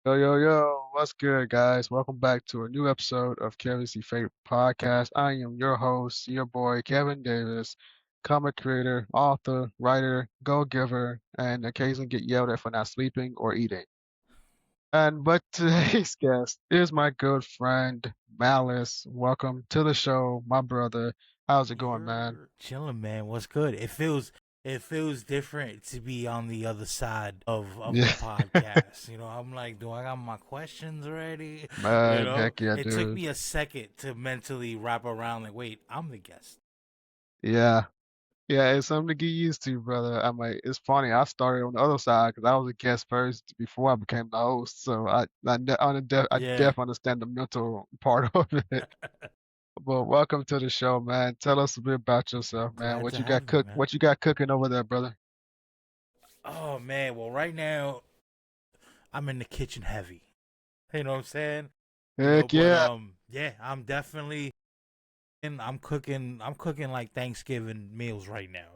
Yo, yo, yo, what's good, guys? Welcome back to a new episode of Kevysie Favorite Podcast. I am your host, your boy, Kevin Davis, comic creator, author, writer, go-giver, and occasionally get yelled at for not sleeping or eating. But today's guest is my good friend, Malice. Welcome to the show, my brother. How's it going, man? You're chilling, man. What's good? It feels different to be on the other side of the Yeah, podcast. I'm like, do I got my questions ready? man, heck yeah, It took dude. me a second to mentally wrap around like, wait, I'm the guest. Yeah. Yeah, it's something to get used to, brother. I'm like, it's funny. I started on the other side because I was a guest first before I became the host. So I Yeah. def understand the mental part of it. But welcome to the show, man. Tell us a bit about yourself, man. Glad to have you, man. What you got cooking over there, brother? Oh man, well right now I'm in the kitchen heavy. You know what I'm saying? Heck But yeah. yeah, I'm definitely and I'm cooking like Thanksgiving meals right now.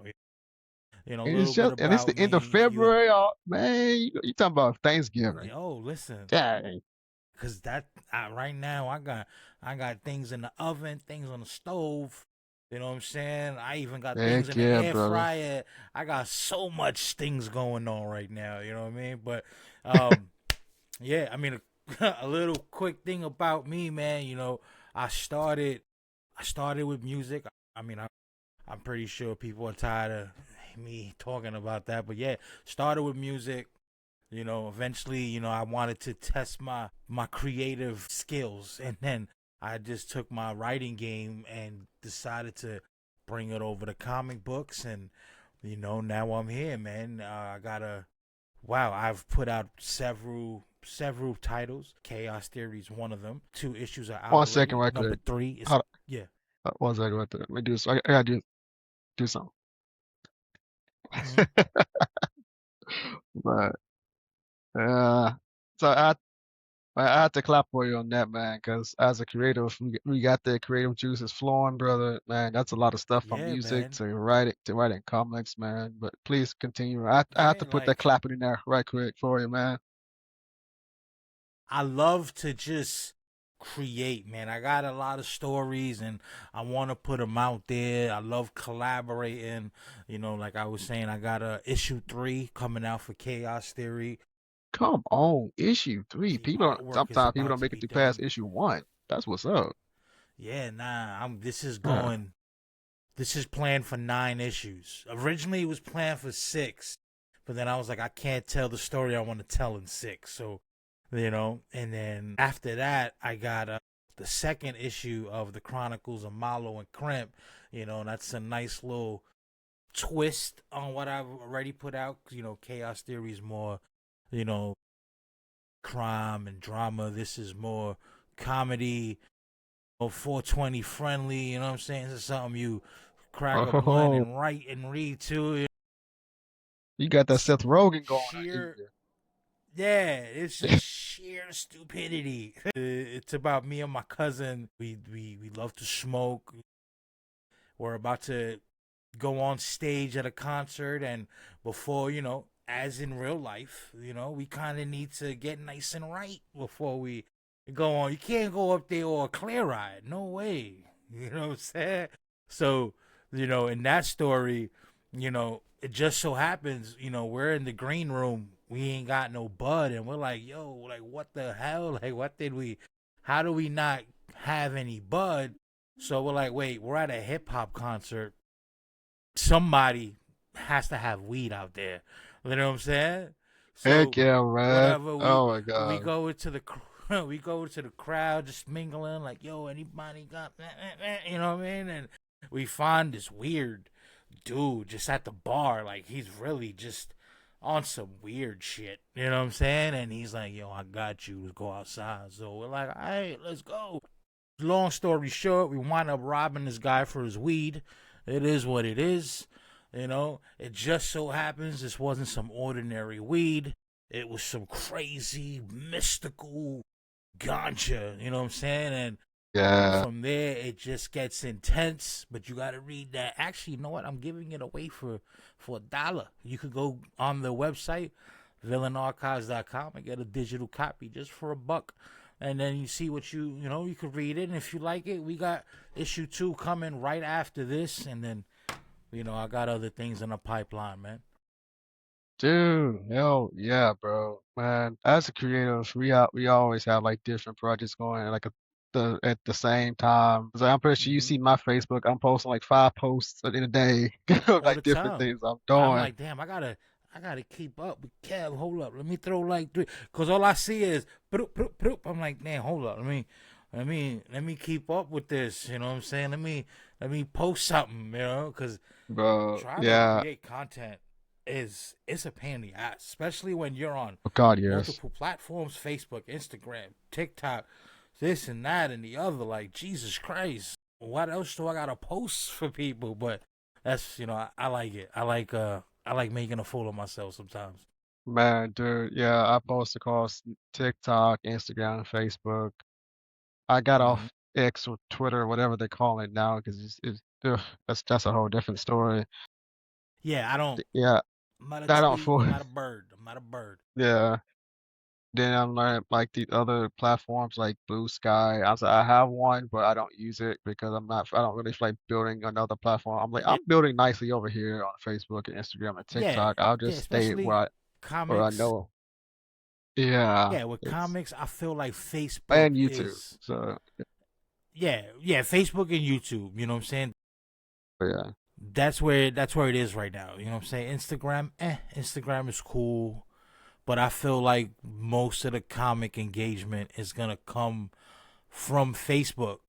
A And it's little bit just and it's about the end of me. February. Oh, man, you talking about Thanksgiving. Listen, Dang. cause right now I got things in the oven, things on the stove. You know what I'm saying? I even got things Heck in the yeah, air brother. fryer. I got so much things going on right now. You know what I mean? But um, yeah, I mean a little quick thing about me, man. I started I started with music. I mean, I'm pretty sure people are tired of me talking about that, but yeah, started with music. Eventually, I wanted to test my creative skills, and then I just took my writing game and decided to bring it over to comic books, and now I'm here, man. I got a wow. I've put out several titles. Chaos Theory is one of them. Two issues are out 1 second, already. right Number quick. three is Hold yeah. 1 second, right there. Let me do this. I gotta do something. Mhm. But uh, so I have to clap for you on that, man, because as a creative, we got the creative juices flowing, brother. Man, that's a lot of stuff from Yeah, music man. to writing comics, man. But please continue. I have to Yeah, put that like clapping in there right quick for you, man. I love to just create, man. I got a lot of stories and I want to put them out there. I love collaborating. Like I was saying, I got a issue 3 coming out for Chaos Theory. Come on, issue three. The People don't, artwork is sometimes people about don't to make it be through past done. issue one. That's what's up. Yeah, nah, I'm this is Uh, going this is planned for 9 issues. Originally it was planned for 6, but then I was like I can't tell the story I want to tell in 6. So, and then after that I got the second issue of the Chronicles of Malo and Crimp. That's a nice little twist on what I've already put out. Chaos Theory is more, you know, crime and drama. This is more comedy, 420 friendly. You know what I'm saying? This is something you crack a blunt oh, and write and read to. you got that It's Seth Rogen going on in sheer, yeah, it's just sheer stupidity. It's about me and my cousin. We love to smoke. We're about to go on stage at a concert, and before as in real life, we kind of need to get nice and right before we go on. You can't go up there or clear eyed. No way. You know what I'm saying? So, in that story, it just so happens, we're in the green room. We ain't got no bud, and we're like, yo, like, what the hell? Like, what did we, how do we not have any bud? So we're like, wait, we're at a hip hop concert. Somebody has to have weed out there. You know what I'm saying? Heck So yeah, man. whatever Oh my we God. go into the we go into the crowd just mingling like, yo, anybody got you know what I mean? And we find this weird dude just at the bar, like he's really just on some weird shit. You know what I'm saying? And he's like, yo, I got you. Let's go outside. So we're like, all right, let's go. Long story short, we wind up robbing this guy for his weed. It is what it is. It just so happens this wasn't some ordinary weed. It was some crazy, mystical ganja. You know what I'm saying? And Yeah. from there, it just gets intense. But you got to read that. Actually, you know what? I'm giving it away for $1. You could go on the website, villainarchives.com and get a digital copy just for $1. And then you see what you could read it. And if you like it, we got issue 2 coming right after this. And then, I got other things in the pipeline, man. Dude, hell yeah, bro. Man, as a creative, we always have like different projects going like at the same time. 'Cause I'm pretty sure you Hmm. see my Facebook. I'm posting like 5 posts in a day of All the like different time. things I'm I'm doing. like, damn, I gotta keep up with Kev. Hold up, let me throw like 3, cause all I see is bloop, bloop, bloop. I'm like, damn, hold up, let me keep up with this. You know what I'm saying? Let me post something. Cause Bro, trying to yeah. create content it's a pain in the ass, especially when you're on Oh God, yes. multiple platforms: Facebook, Instagram, TikTok, this and that and the other. Like, Jesus Christ, what else do I gotta post for people? But that's I like it. I like making a fool of myself sometimes. Man, dude, yeah, I post across TikTok, Instagram, and Facebook. I got Hmm. off X or Twitter, whatever they call it now, because ugh, that's a whole different story. Yeah, I don't. Yeah, I'm not a I don't tweet. fool. I'm not a bird. I'm not a bird. Yeah. Then I'm learning like the other platforms like Blue Sky. I have one, but I don't use it because I don't really feel like building another platform. I'm like, Yeah, I'm building nicely over here on Facebook and Instagram and yeah, TikTok. I'll yeah. just stay Especially where I comics. know. Yeah, Yeah, with it's comics, I feel like Facebook and YouTube. is. So Yeah, Facebook and YouTube. You know what I'm saying? yeah, That's where it is right now. You know what I'm saying? Instagram is cool, but I feel like most of the comic engagement is gonna come from Facebook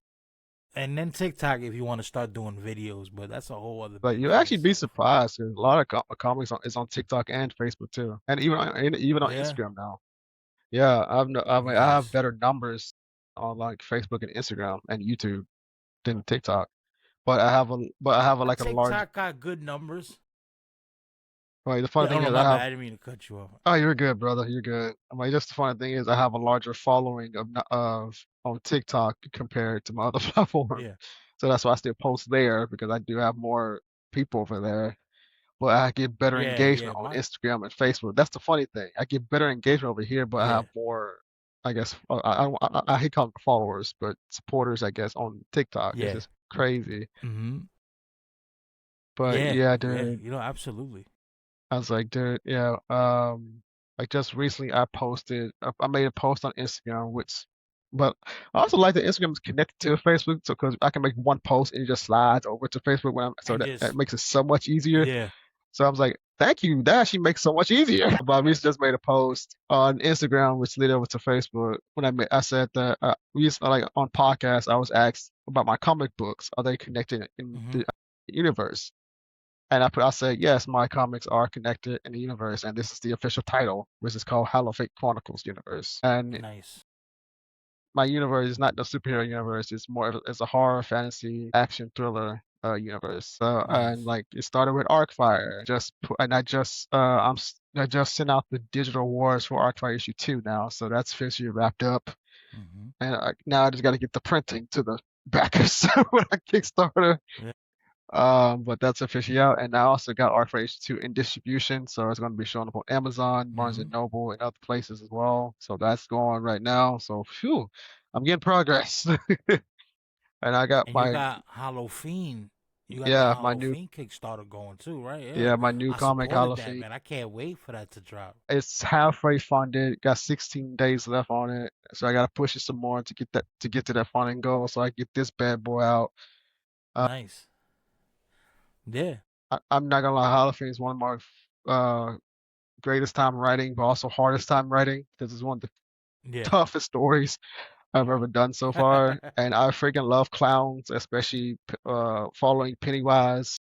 and then TikTok if you want to start doing videos. But that's a whole other but big you actually beast. be surprised. 'Cause a lot of comics is on TikTok and Facebook too, and even on Yeah, Instagram now. Yeah, I mean, I have nice. better numbers on like Facebook and Instagram and YouTube than TikTok. But I have like a large. TikTok got good numbers. Like the funny Yeah, oh thing no, is, my bad. I didn't mean to cut you off. oh, you're good, brother. You're good. I mean, just the funny thing is, I have a larger following of on TikTok compared to my other platform. Yeah, So that's why I still post there because I do have more people over there. But I get better yeah. engagement on My Instagram and Facebook. That's the funny thing. I get better engagement over here, but I yeah. have more, I guess, I hate calling them followers, but supporters, I guess, on TikTok. It's Yeah. just crazy. Mhm. But Yeah. yeah, Yeah. dude. Absolutely. I was like, dude, yeah. Like just recently, I made a post on Instagram, but I also like that Instagram is connected to Facebook, so because I can make one post and it just slides over to Facebook so And that just makes it so much easier. yeah. So I was like, thank you, that actually makes so much easier. But I recently just made a post on Instagram, which led over to Facebook. I said that we used like on podcasts, I was asked about my comic books. Are they connected in Mhm. the universe? And I said, yes, my comics are connected in the universe, and this is the official title, which is called Hallowfien Chronicles Universe. And Nice. my universe is not the superhero universe; it's a horror, fantasy, action thriller universe. So and Nice. like it started with Arcfire. I just sent out the digital wars for Arcfire issue 2 now, so that's officially wrapped up. Mhm. And now I just got to get the printing to the backers with a Kickstarter. Yeah. But that's officially out, and I also got Arc Race 2 in distribution, so it's going to be showing up on Amazon, Barnes and Mhm. Noble, and other places as well. So that's going right now. So phew, I'm getting progress. And I got And you my got hallowfien. You got the yeah, my new hallowfien Kickstarter going too, right? Yeah. yeah, my new I comic supported that, Halloween. man. I can't wait for that to drop. It's halfway funded, got 16 days left on it, so I gotta push it some more to get to that funding goal, so I get this bad boy out. Uh, Nice. Yeah. I'm not gonna lie, Halloween is one of my greatest time writing, but also hardest time writing because it's one of the Yeah. toughest stories I've ever done so far. And I freaking love clowns, especially following Pennywise.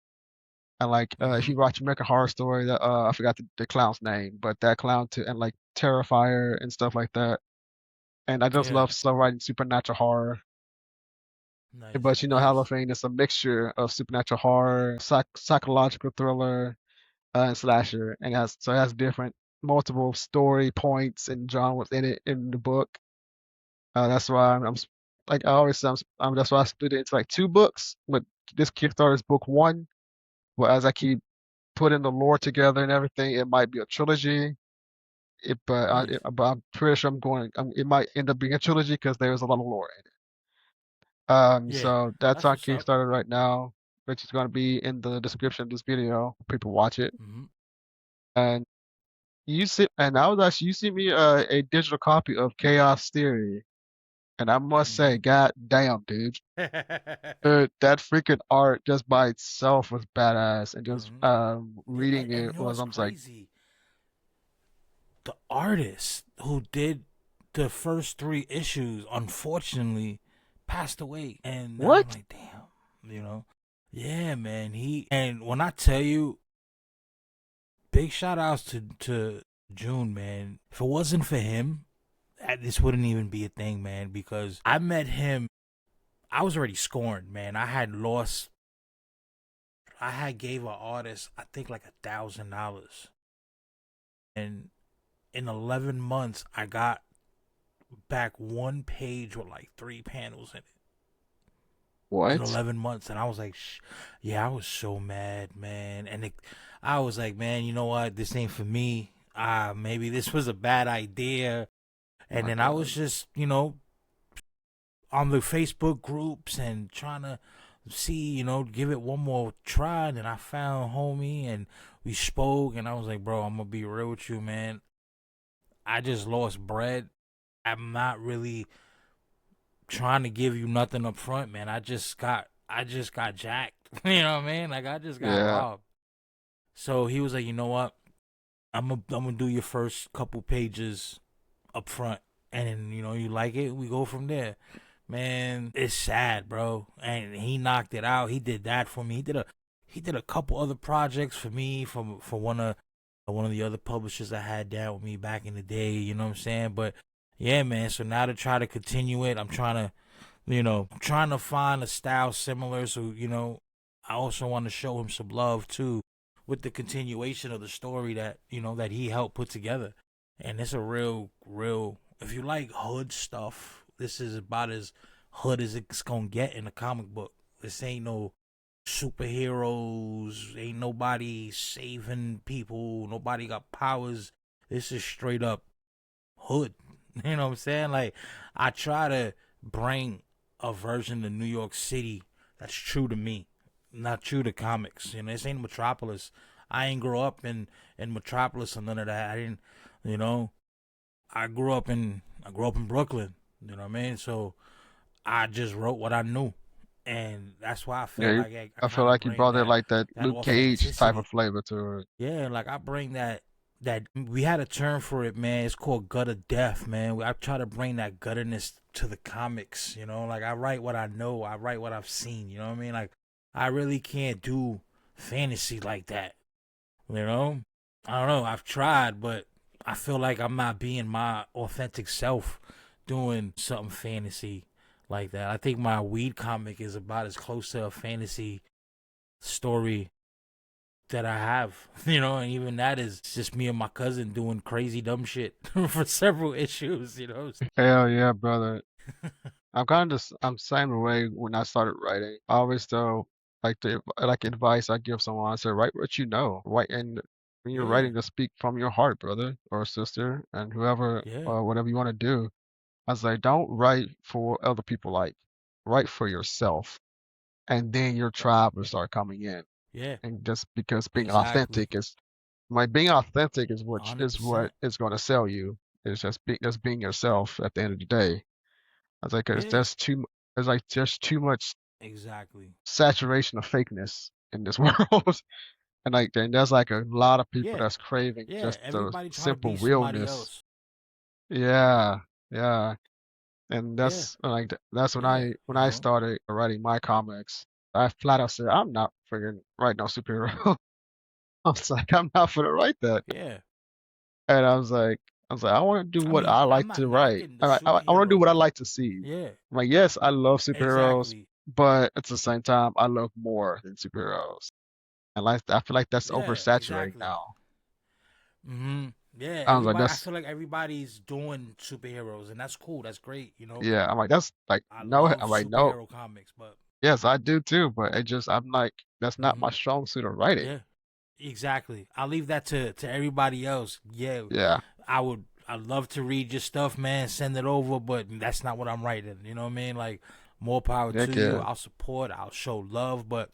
And like if Mhm. you watch American Horror Story, I forgot the clown's name, but that clown too, and like Terrifier and stuff like that. And I just Yeah. love stuff writing supernatural horror. Nice. But you know, Nice. Halloween is a mixture of supernatural horror, psychological thriller, and slasher, and it has different multiple story points and genres in it in the book. That's why like I always say, that's why I split it into like 2 books. But this Kickstarter is book 1. But as I keep putting the lore together and everything, it might be a trilogy. Nice. but I'm pretty sure it might end up being a trilogy because there's a lot of lore in it. Yeah, So that's that's on what's up. Kickstarter right now, which is going to be in the description of this video. People watch it, Hmm. and you sent me a digital copy of Chaos Theory, and I must say, Hmm. god damn, dude, that freaking art just by itself was badass, and just Hmm. Yeah, reading and it you know was what's I was like, crazy? The artist who did the first three issues, unfortunately, passed away, and now I'm what? like, damn, Yeah, man. And when I tell you, big shout outs to June, man. If it wasn't for him, this wouldn't even be a thing, man. Because I met him, I was already scorned, man. I had lost. I had gave an artist, I think, like $1,000, and in 11 months, I got back one page with like three panels in it. In What? 11 months, and I was like, yeah, I was so mad, man. I was like, man, you know what? This ain't for me. Maybe this was a bad idea. Oh And my then I was God. just, on the Facebook groups and trying to see, give it one more try. And then I found homie and we spoke, and I was like, bro, I'm gonna be real with you, man. I just lost bread. I'm not really trying to give you nothing up front, man. I just got jacked. You know what I mean? Like I just got Yeah. robbed. So he was like, you know what? I'm gonna do your first couple pages up front, and then you like it, we go from there. Man, it's sad, bro. And he knocked it out. He did that for me. He did a couple other projects for me for one of the other publishers I had down with me back in the day. You know what I'm saying? But yeah, man. So now to try to continue it, I'm trying to find a style similar. So I also want to show him some love too, with the continuation of the story that he helped put together. And it's a real. If you like hood stuff, this is about as hood as it's gonna get in a comic book. This ain't no superheroes. Ain't nobody saving people. Nobody got powers. This is straight up hood. You know what I'm saying? Like, I try to bring a version of New York City that's true to me, not true to comics. This ain't Metropolis. I ain't grow up in Metropolis or none of that. I didn't, you know. I grew up in Brooklyn. You know what I mean? So I just wrote what I knew, and that's why I Yeah, feel like I I feel kind of like you bring brought it that like that that Luke Cage type of authenticity. flavor to it. Yeah, like I bring that we had a term for it, man. It's called gutter death, man. I try to bring that gutterness to the comics. Like I write what I know. I write what I've seen. You know what I mean? Like I really can't do fantasy like that. You know? I don't know. I've tried, but I feel like I'm not being my authentic self doing something fantasy like that. I think my weed comic is about as close to a fantasy story that I have, and even that is just me and my cousin doing crazy dumb shit for several issues. Hell yeah, brother. I'm same way when I started writing. I always tell like advice I give someone. I say write what you know. Write and when you're Yeah, writing, to speak from your heart, brother or sister, and whoever yeah, whatever you want to do. I was like, don't write for other people. Like, write for yourself, and then your tribe will start coming in. yeah, And just because being exactly, authentic is like being authentic is 100%. what is going to sell you. It's just being yourself at the end of the day. I was like, Yeah, there's like just too much exactly. saturation of fakeness in this world, and there's like a lot of people Yeah, that's craving yeah. just the Everybody trying to simple be somebody realness. else. Yeah, yeah, and Yeah, that's yeah. when I started writing my comics. I flat out said I'm not friggin' writing no superhero. I was like, I'm not gonna write that. Yeah. And I was like, I want to do I what mean, I I'm like not to write. knocking the I want to do what superhero. I like to see. Yeah, I'm like, yes, I love superheroes, exactly. but at the same time, I love more than superheroes. And I feel like that's Yeah, oversaturating exactly. now. Yeah, I was like, everybody. I that's feel like everybody's doing superheroes, and that's cool. That's great. yeah. I'm like, that's like I no. love I'm like, no. superhero comics, but Yes, I do too, but I'm like, that's not my hmm strong suit of writing. yeah, exactly. I leave that to everybody else. Yeah, Yeah. I'd love to read your stuff, man. Send it over, but that's not what I'm writing. You know what I mean? Like, more power to Heck you. yeah. I'll support. I'll show love, but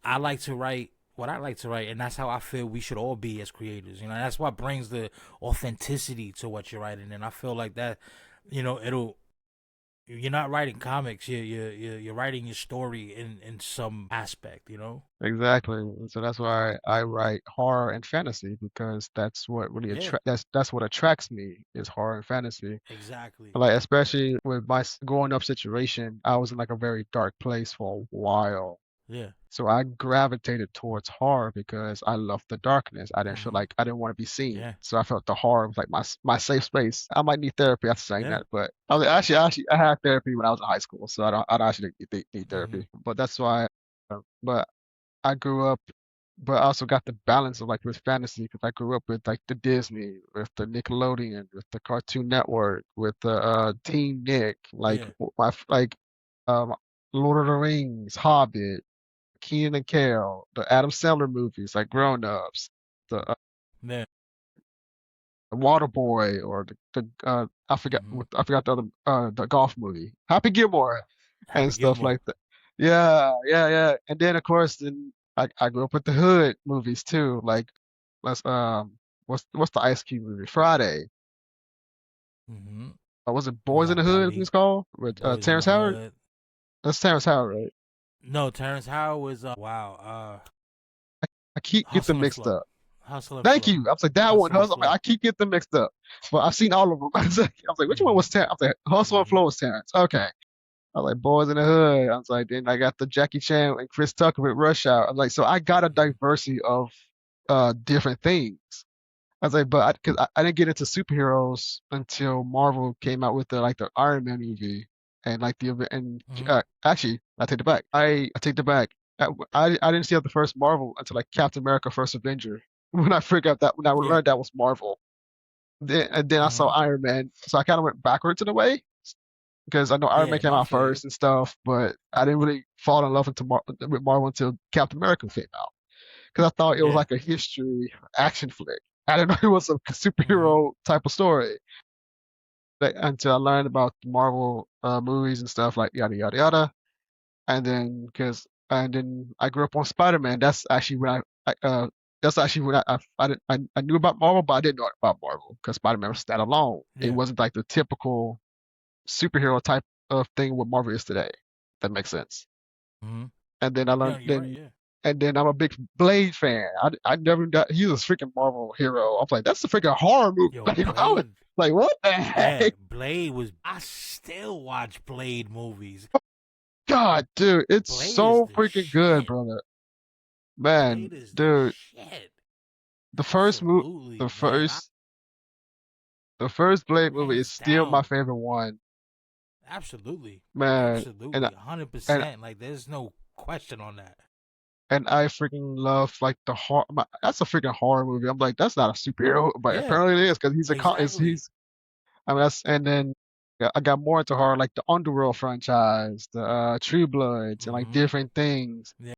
I like to write what I like to write, and that's how I feel we should all be as creators. You know, that's what brings the authenticity to what you're writing, and I feel like that. You know, it'll. You're not writing comics. You're writing your story in some aspect. You know. Exactly. And so that's why I write horror and fantasy because that's what really Yeah. that's what attracts me is horror and fantasy. Exactly. Like especially with my growing up situation, I was in like a very dark place for a while. Yeah. So I gravitated towards horror because I loved the darkness. I didn't feel Mhm. like I didn't want to be seen. Yeah. So I felt the horror was like my safe space. I might need therapy after saying Yeah. that, but actually I had therapy when I was in high school, so I don't actually need Mhm. therapy. But that's why. But I grew up, but I also got the balance of like with fantasy because I grew up with like the Disney, with the Nickelodeon, with the Cartoon Network, with the Team Nick, like Yeah. like um Lord of the Rings, Hobbit, Keenan and Kel, the Adam Sandler movies like Grown Ups, the Yeah. Waterboy, or Mhm. I forgot the golf movie, Happy Gilmore, Happy and stuff Gilmore. like that. Yeah, yeah, yeah. And then of course then I grew up with the Hood movies too, like let's what's the Ice Cube movie? Friday. Mhm. Was it You Boys in the got Hood? I think it's Belly, called with Boys in Terrence the Howard. Hood. That's Terrence Howard, right? No, Terrence Howard was wow. I keep get them Hustle and mixed Flow. up. Hustle and Thank Flow. you. I was like that one, Hustle and Hustle. I Flow. keep getting them mixed up, but I've seen all of them. I was like, which one Mhm. was Terrence? I was like, Hustle and Mhm. Flow was Terrence. Okay. I was like, Boys in the Hood. I was like, then I got the Jackie Chan and Chris Tucker with Rush Hour. I was like, so I got a Mhm. diversity of different things. I was like, but because I didn't get into superheroes until Marvel came out with the Iron Man movie and like the event. And Mhm. actually, I take it back. I take it back. I didn't see out the first Marvel until like Captain America: First Avenger when I figured out that when I Yeah. learned that was Marvel. And then I saw Mhm. Iron Man, so I kind of went backwards in a way because I know Iron Man Yeah. came No, I out feel you. first and stuff, but I didn't really fall in love with Marvel until Captain America came out because I thought it was Yeah. like a history action flick. I didn't know it was a Mhm. superhero type of story until I learned about the Marvel movies and stuff like yada yada yada. And then I grew up on Spider-Man. That's actually when I knew about Marvel, but I didn't know about Marvel because Spider-Man was standalone. It Yeah. wasn't like the typical superhero type of thing what Marvel is today. That makes sense. Mhm. And then I Yeah. learned You're right. then Yeah. and then I'm a big Blade fan. I never got he's a freaking Marvel hero. I'm like, that's a freaking horror movie. Yo, Like, how, Blade. like what the Yeah, heck? Blade was. I still watch Blade movies. God, dude, it's Blade is so the freaking good, shit. brother. Man, Blade is the dude, shit. the first mo the Absolutely, man. first the first Blade movie is Hands still my down. favorite one. Absolutely. Man, and Absolutely. and 100%. Like, there's no question on that. and I freaking love like the horror. That's a freaking horror movie. I'm like, that's not a superhero, but Yeah, apparently it is because exactly. he's. I mean, and then yeah, I got more into horror, like the Underworld franchise, the True Bloods, and like Mm-hmm. different things. Yeah.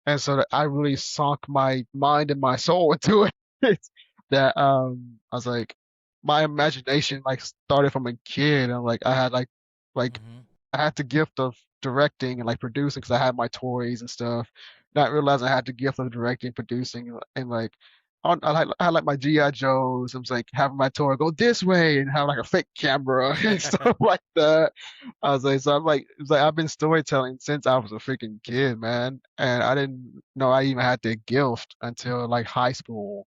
And so that I really sunk my mind and my soul into it. That I was like, my imagination like started from a kid, and like I had like Mm-hmm. I had the gift of directing and like producing because I had my toys and stuff. Not realizing I had the gift of directing, producing, and like I had like my GI Joes. I was like having my toy go this way and have like a fake camera and stuff like that. I was like, so I'm like, it's like I've been storytelling since I was a freaking kid, man, and I didn't know I even had the gift until like high school.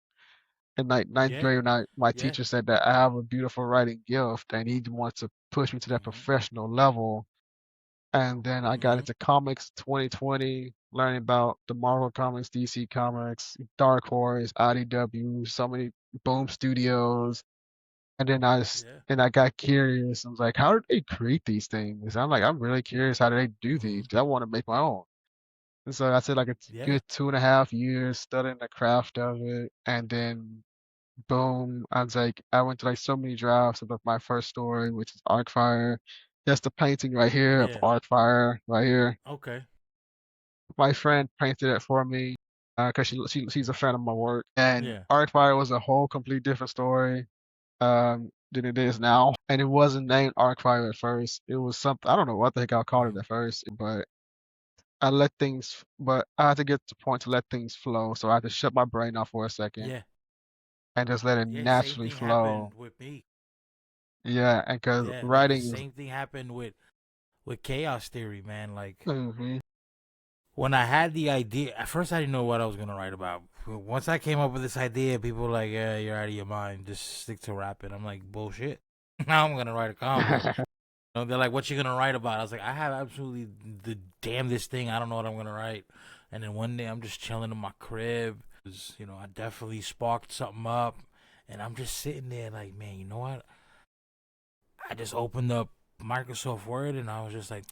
In like ninth Yeah. grade, when my Yeah. teacher said that I have a beautiful writing gift, and he wants to push me to that Mm-hmm. professional level. And then I got Mm-hmm. into comics 2020, learning about the Marvel Comics, DC Comics, Dark Horse, IDW, so many Boom Studios. And then Yeah. I got curious. I was like, how did they create these things? I'm like, I'm really curious how do they do Mm-hmm. these? 'Cause I want to make my own. And so I said like a Yeah. good 2.5 years studying the craft of it. And then boom, I was like, I went to like so many drafts of like, my first story, which is Arcfire. That's the painting right here of Yeah. Arcfire right here. Okay. My friend painted it for me because she's a fan of my work. And Yeah. Arcfire was a whole complete different story. than it is now. And it wasn't named Archive at first. It was something I don't know what the heck I called it Mhm. at first, but but I had to get to the point to let things flow. So I had to shut my brain off for a second Yeah. and just let it Yeah. Same naturally thing flow. happened with me. Yeah, and because Yeah. Like the writing is, same thing happened with chaos theory, man. Like hmm when I had the idea, at first I didn't know what I was gonna write about. Once I came up with this idea, people were like, "Yeah, you're out of your mind. Just stick to rapping." I'm like, "Bullshit." Now I'm gonna write a comic book. You know, they're like, "What you gonna write about?" I was like, "I have absolutely the damnedest thing. I don't know what I'm gonna write." And then one day I'm just chilling in my crib. You know, I definitely sparked something up, and I'm just sitting there like, man, you know what? I just opened up Microsoft Word and I was just like,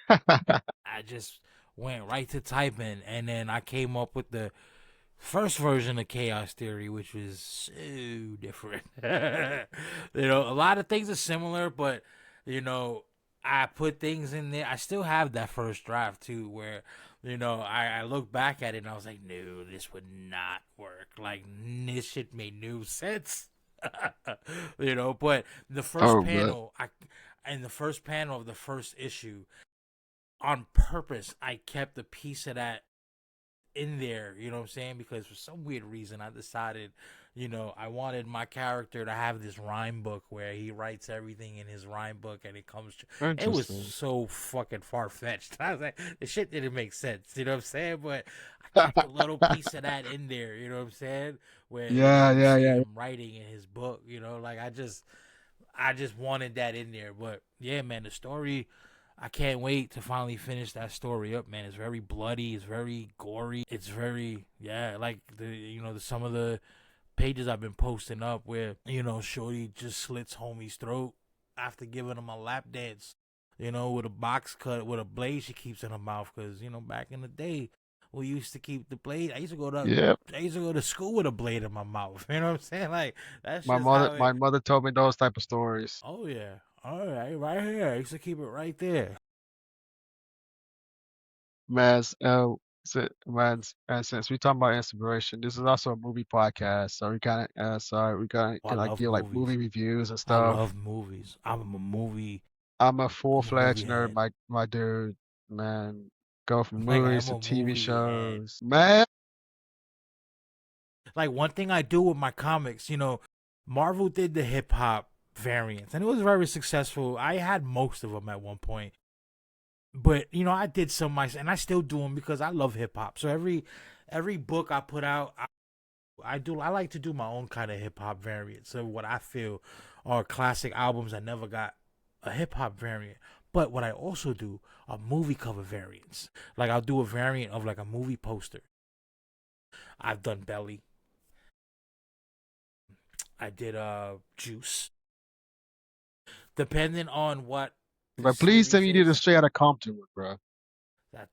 I just went right to typing, and then I came up with the first version of chaos theory, which was so different. You know, a lot of things are similar, but you know, I put things in there. I still have that first draft too, where you know I look back at it and I was like, no, this would not work. Like this shit made no sense. You know, but the first oh, but panel, I in the first panel of the first issue, on purpose, I kept a piece of that in there, you know what I'm saying? Because for some weird reason, I decided, you know, I wanted my character to have this rhyme book where he writes everything in his rhyme book and it comes. It was interesting. so fucking far fetched. I was like, the shit didn't make sense, you know what I'm saying? But I kept a little piece of that in there, you know what I'm saying? Where you know Yeah, you yeah, see yeah. him writing in his book, you know, like I just wanted that in there. But yeah, man, the story, I can't wait to finally finish that story up, man. It's very bloody, it's very gory, it's very yeah, like some of the pages I've been posting up where Shorty just slits homie's throat after giving him a lap dance, with a box cut with a blade she keeps in her mouth, because back in the day we used to keep the blade. Yep. I used to go to school with a blade in my mouth. You know what I'm saying? Like that's My just mother how it. my mother told me those type of stories. Oh yeah. All right, right here. I used to keep it right there. Man's man's and since we talking about inspiration, this is also a movie podcast, so we kinda Oh, I can like love give like movie movies. reviews and I stuff. love movies. I'm a I'm a movie full-fledged nerd, head. my dude, man. Go from Like movies I'm to a TV movie head. shows. Man, Like one thing I do with my comics, Marvel did the hip hop variants, and it was very successful. I had most of them at one point, but I did some myself, and I still do them because I love hip hop. So every book I put out, I like to do my own kind of hip hop variant. So what I feel are classic albums I never got a hip hop variant. But what I also do are movie cover variants. Like I'll do a variant of like a movie poster. I've done Belly. I did Juice. Depending on what the but please tell series me you did a is. Straight Outta Compton one, bro. That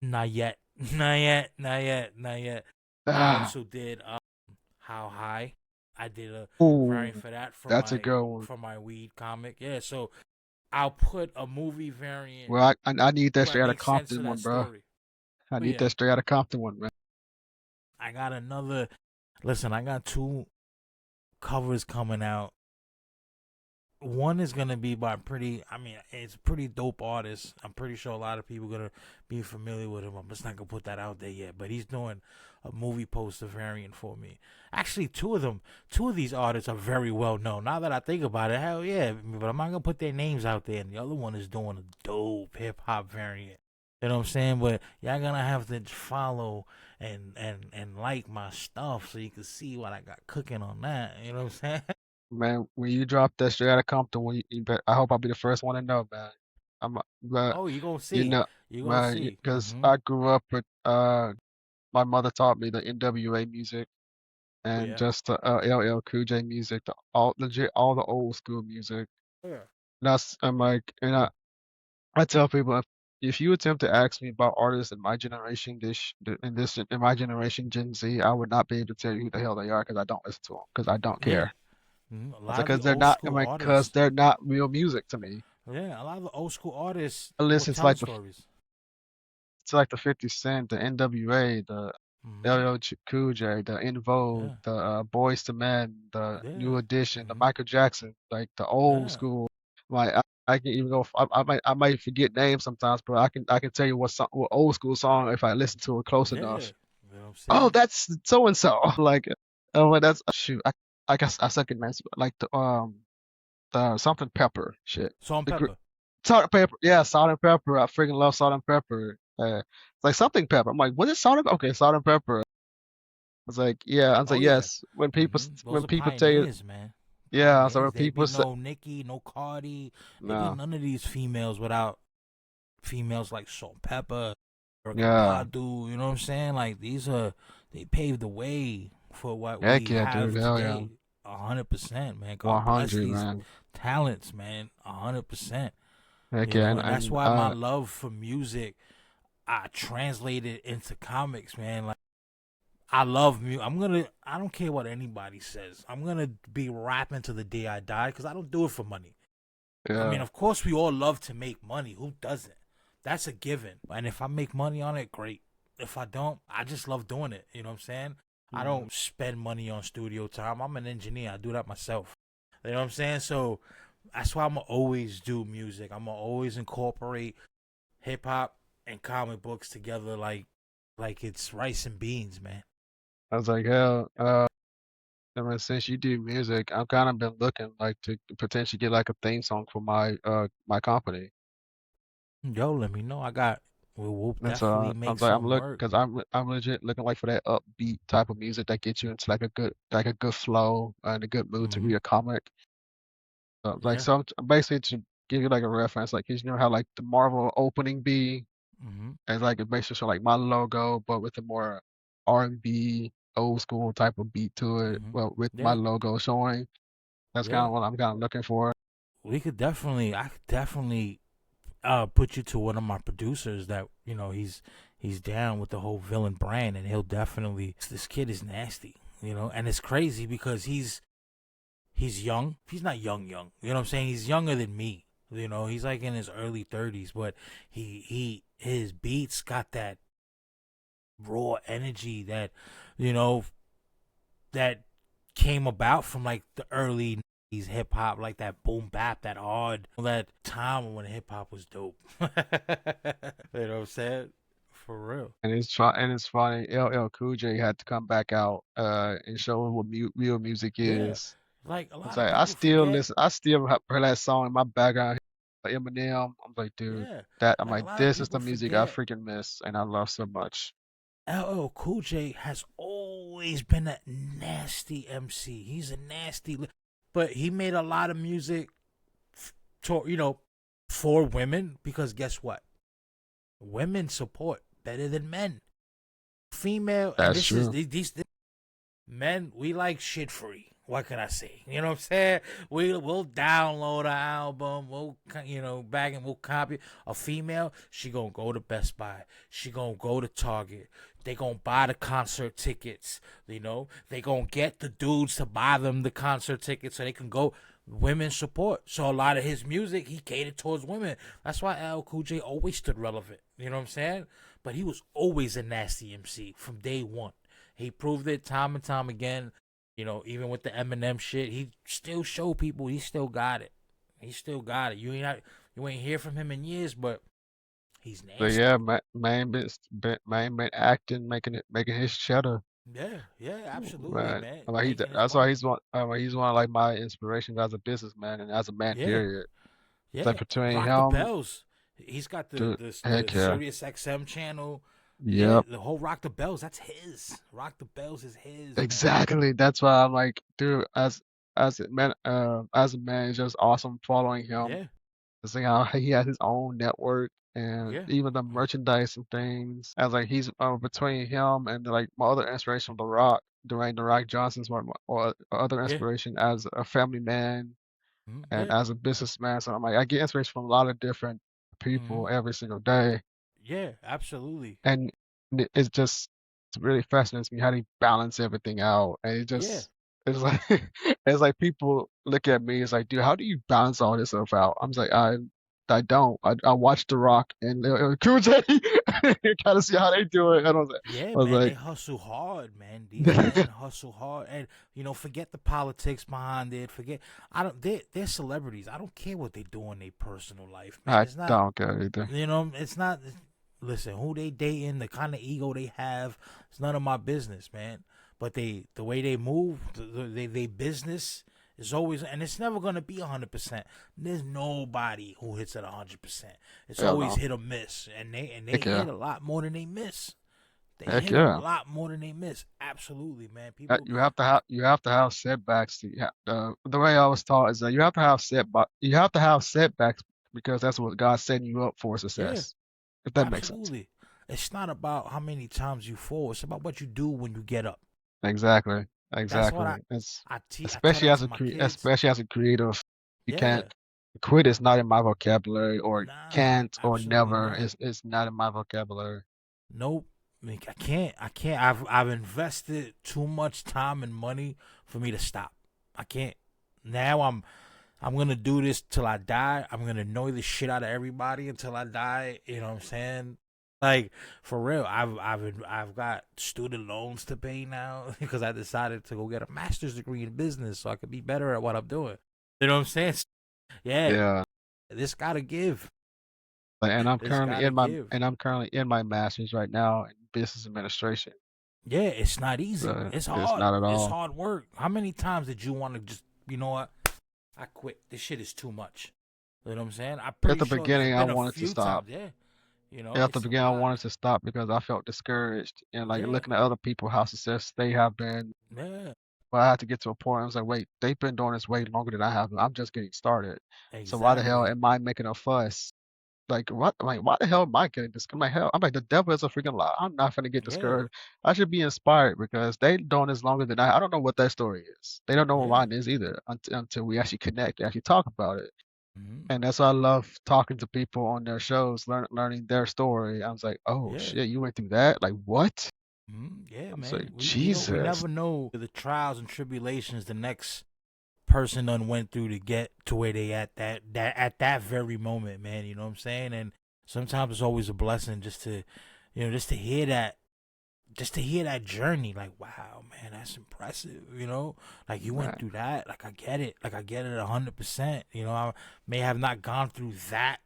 not yet. Not yet. Not yet. Not yet. I Ah, also did How High. I did a variant ooh, for that that's a good one. for my weed comic. Yeah, so I'll put a movie variant Well, I need that that Straight Outta makes sense to Compton that one, bro. story. I Oh need yeah, that Straight Outta Compton one, man. I got another. Listen, I got two covers coming out. One is gonna be by it's a pretty dope artist. I'm pretty sure a lot of people gonna be familiar with him. I'm just not gonna put that out there yet. But he's doing a movie poster variant for me. Actually, two of these artists are very well known. Now that I think about it, hell yeah. But I'm not gonna put their names out there. And the other one is doing a dope hip hop variant. You know what I'm saying? But y'all gonna have to follow and like my stuff so you can see what I got cooking on that. You know what I'm saying? Man, when you drop that Straight Outta Compton one, I hope I'll be the first one to know, man. But Oh, you gonna you see. know, You gonna man, see. because I grew up with my mother taught me the NWA music Oh and yeah. just the LL Cool J music, all the old school music. Oh yeah. I'm like, and I tell people if you attempt to ask me about artists in my generation, in my generation, Gen Z, I would not be able to tell you who the hell they are because I don't listen to them because I don't Yeah. care. A I was lot like, of the because they're old not. I'm school like, because artists. they're not real music to me. Yeah, a lot of the old school artists I were listen telling stories. to like the 50 Cent, the NWA, Mm-hmm. LL Cool J, the In Vogue, Yeah. the Boys to Men, the Yeah. New Edition, the Mm-hmm. Michael Jackson, like the old Yeah. school. Like I can even go. I might forget names sometimes, but I can tell you what old school song if I listen to it close Yeah. enough. You know what I'm Oh, saying? that's so and so. Like, oh, well, that's shoot. I guess I second that's like the something pepper shit. Salt and The pepper. salt and pepper. Yeah, salt and pepper. I freaking love salt and pepper. It's like something pepper. I'm like, what is salt and okay, salt and pepper. I was like, yeah. I was like, Oh yeah. yes. Those When are people tell you, pioneers, man. yeah. So when Pioneers. There'd be people say, no Nicki, no Cardi. There'd be no, none of these females without females like Salt and Pepper, Erica yeah, Badu. You know what I'm saying? Like they paved the way for what heck we yeah, dude, have hell yeah, today. 100%, man. God bless 100, these man, talents, man. 100%. heck You yeah, know, and that's and why my love for music I translated into comics, man. Like I love music. I don't care what anybody says. I'm gonna be rapping to the day I die because I don't do it for money. I mean, yeah, of course, we all love to make money. Who doesn't? That's a given. And if I make money on it, great. If I don't, I just love doing it. You know what I'm saying? I mm, don't spend money on studio time. I'm an engineer. I do that myself. You know what I'm saying? So that's why I'm going to always do music. I'm going to always incorporate hip hop and comic books together like it's rice and beans, man. I was like, hell, I mean, since you do music, I've kind of been looking like to potentially get like a theme song for my company. Yo, let me know. We'll And so definitely I make was like, I'm some look work. because I'm legit looking like for that upbeat type of music that gets you into like a good flow and a good mood to Mm-hmm. read a comic. Like Yeah. so, basically to give you like a reference, like 'cause you know how like the Marvel opening be, Mm-hmm. and like it basically show like my logo, but with a more R&B old school type of beat to it. Mm-hmm. Well, with my Yeah. logo showing, that's kind Yeah. of what I'm kind of looking for. I could definitely put you to one of my producers that he's down with the whole villain brand, and he'll definitely. This kid is nasty, and it's crazy because he's young. He's not young. You know what I'm saying? He's younger than me. He's like in his early 30s, but his beats got that raw energy you know that came about from like the early 90s hip hop, like that boom bap, that hard, that time when hip hop was dope. You know what I'm saying? For real. And it's funny. LL Cool J had to come back out and show what real music Yeah. is. Like a It's lot of like people forget. I still heard that song in my background, like Eminem. I'm like, dude, Yeah. I'm Like a like, lot of this is people the music I forget. freaking miss and I love so much. LL Cool J has always been a nasty MC. He's a nasty, but he made a lot of music to, for women because guess what? Women support better than men. Female, and That's this is true. these men, we like shit free. What can I say? You know what I'm saying? We'll download an album. We'll back and we'll copy. A female, she gonna go to Best Buy. She gonna go to Target. They gonna buy the concert tickets. They gonna get the dudes to buy them the concert tickets so they can go. Women support. So a lot of his music, he catered towards women. That's why L Cool J always stood relevant. You know what I'm saying? But he was always a nasty MC from day one. He proved it time and time again. Even with the Eminem shit, he still show people he still got it. He still got it. You ain't hear from him in years, but he's But yeah, nasty. man been acting, making his cheddar. Yeah, yeah, absolutely, Man, man. I'm like Making his that's why money. he's one of like my inspirations as a businessman and as a man, Yeah, period. It's like yeah. between Rock the him, bells. He's got the dude, the the heck yeah. Sirius XM channel. Yeah, Yep. the whole Rock the Bells. That's his. Rock the Bells is his, man. Exactly. That's why I'm like, dude, as a man, it's just awesome following him. Yeah, To see how he has his own network and yeah, even the merchandise and things. As like he's between him and like my other inspiration, The Rock, Dwayne The Rock Johnson's one or other yeah, inspiration as a family man and yeah, as a businessman. So I'm like, I get inspiration from a lot of different mm-hmm. people every single day, Yeah, absolutely. and it's just it really fascinates me how they balance everything out, and Yeah, it's like it's like people look at me, it's like, dude, how do you balance all this stuff out? I'm just like, I don't. I watch The Rock and Kute kind of see how they do it. Yeah, I was man, they like, hustle hard, man. These men hustle hard, and forget the politics behind it. Forget, I don't. They're celebrities. I don't care what they do in their personal life, man. I It's not, don't care either. it's not. Listen, who they dating, the kind of ego they have, it's none of my business, man. But the way they move, they business is always, and it's never gonna be 100%. There's nobody who hits at 100%. It's Hell always no. hit or miss, and they Heck yeah. hit a lot more than they miss. They Heck hit a yeah. lot more than they miss. Absolutely, man. People, You have to have setbacks. The way I was taught is that you have to have setbacks because that's what God's setting you up for yeah, success. If that makes sense. absolutely. It's not about how many times you fall. It's about what you do when you get up. Exactly. That's what Exactly. It's I tell especially that as to a my kids. especially as a creative, you can't Yeah, quit is not in my vocabulary or nah, can't or absolutely never not. is not in my vocabulary. Nope. I can't. I can't. I've invested too much time and money for me to stop. I can't. Now I'm gonna do this till I die. I'm gonna annoy the shit out of everybody until I die. You know what I'm saying? Like, for real, I've got student loans to pay now because I decided to go get a master's degree in business so I could be better at what I'm doing. You know what I'm saying? Yeah, Yeah. this gotta give. And I'm This currently gotta in my give. master's right now in business administration. Yeah, it's not easy. So It's it's hard. not at It's all. hard work. How many times did you want to just, you know what? I quit. This shit is too much. You know what I'm saying? I'm At pretty the sure there's beginning, I been a wanted to few stop. times. Yeah, At the it's a beginning, I lot. wanted to stop because I felt discouraged and like Yeah, looking at other people how success they have been. yeah, But I had to get to a point. I was like, wait, they've been doing this way longer than I have. I'm just getting started. So why the hell exactly. am I making a fuss? Like what? Like why the hell am I getting this? I'm like hell. I'm like the devil is a freaking lie. I'm not gonna get Yeah, discouraged. I should be inspired because they doing this longer than I. I don't know what their story is. They don't know what yeah, mine is either until we actually connect, actually talk about it. hmm, And that's why I love talking to people on their shows, learning their story. I was like, oh yeah, shit, you went through that? Like what? yeah, I was man. like, We Jesus. never know the trials and tribulations the next person done went through to get to where they at that very moment, man. You know what I'm saying? And sometimes it's always a blessing just to, just to hear that, journey. Like, wow, man, that's impressive. Like you went Man, through that. Like I get it. Like I get it 100%. I may have not gone through that.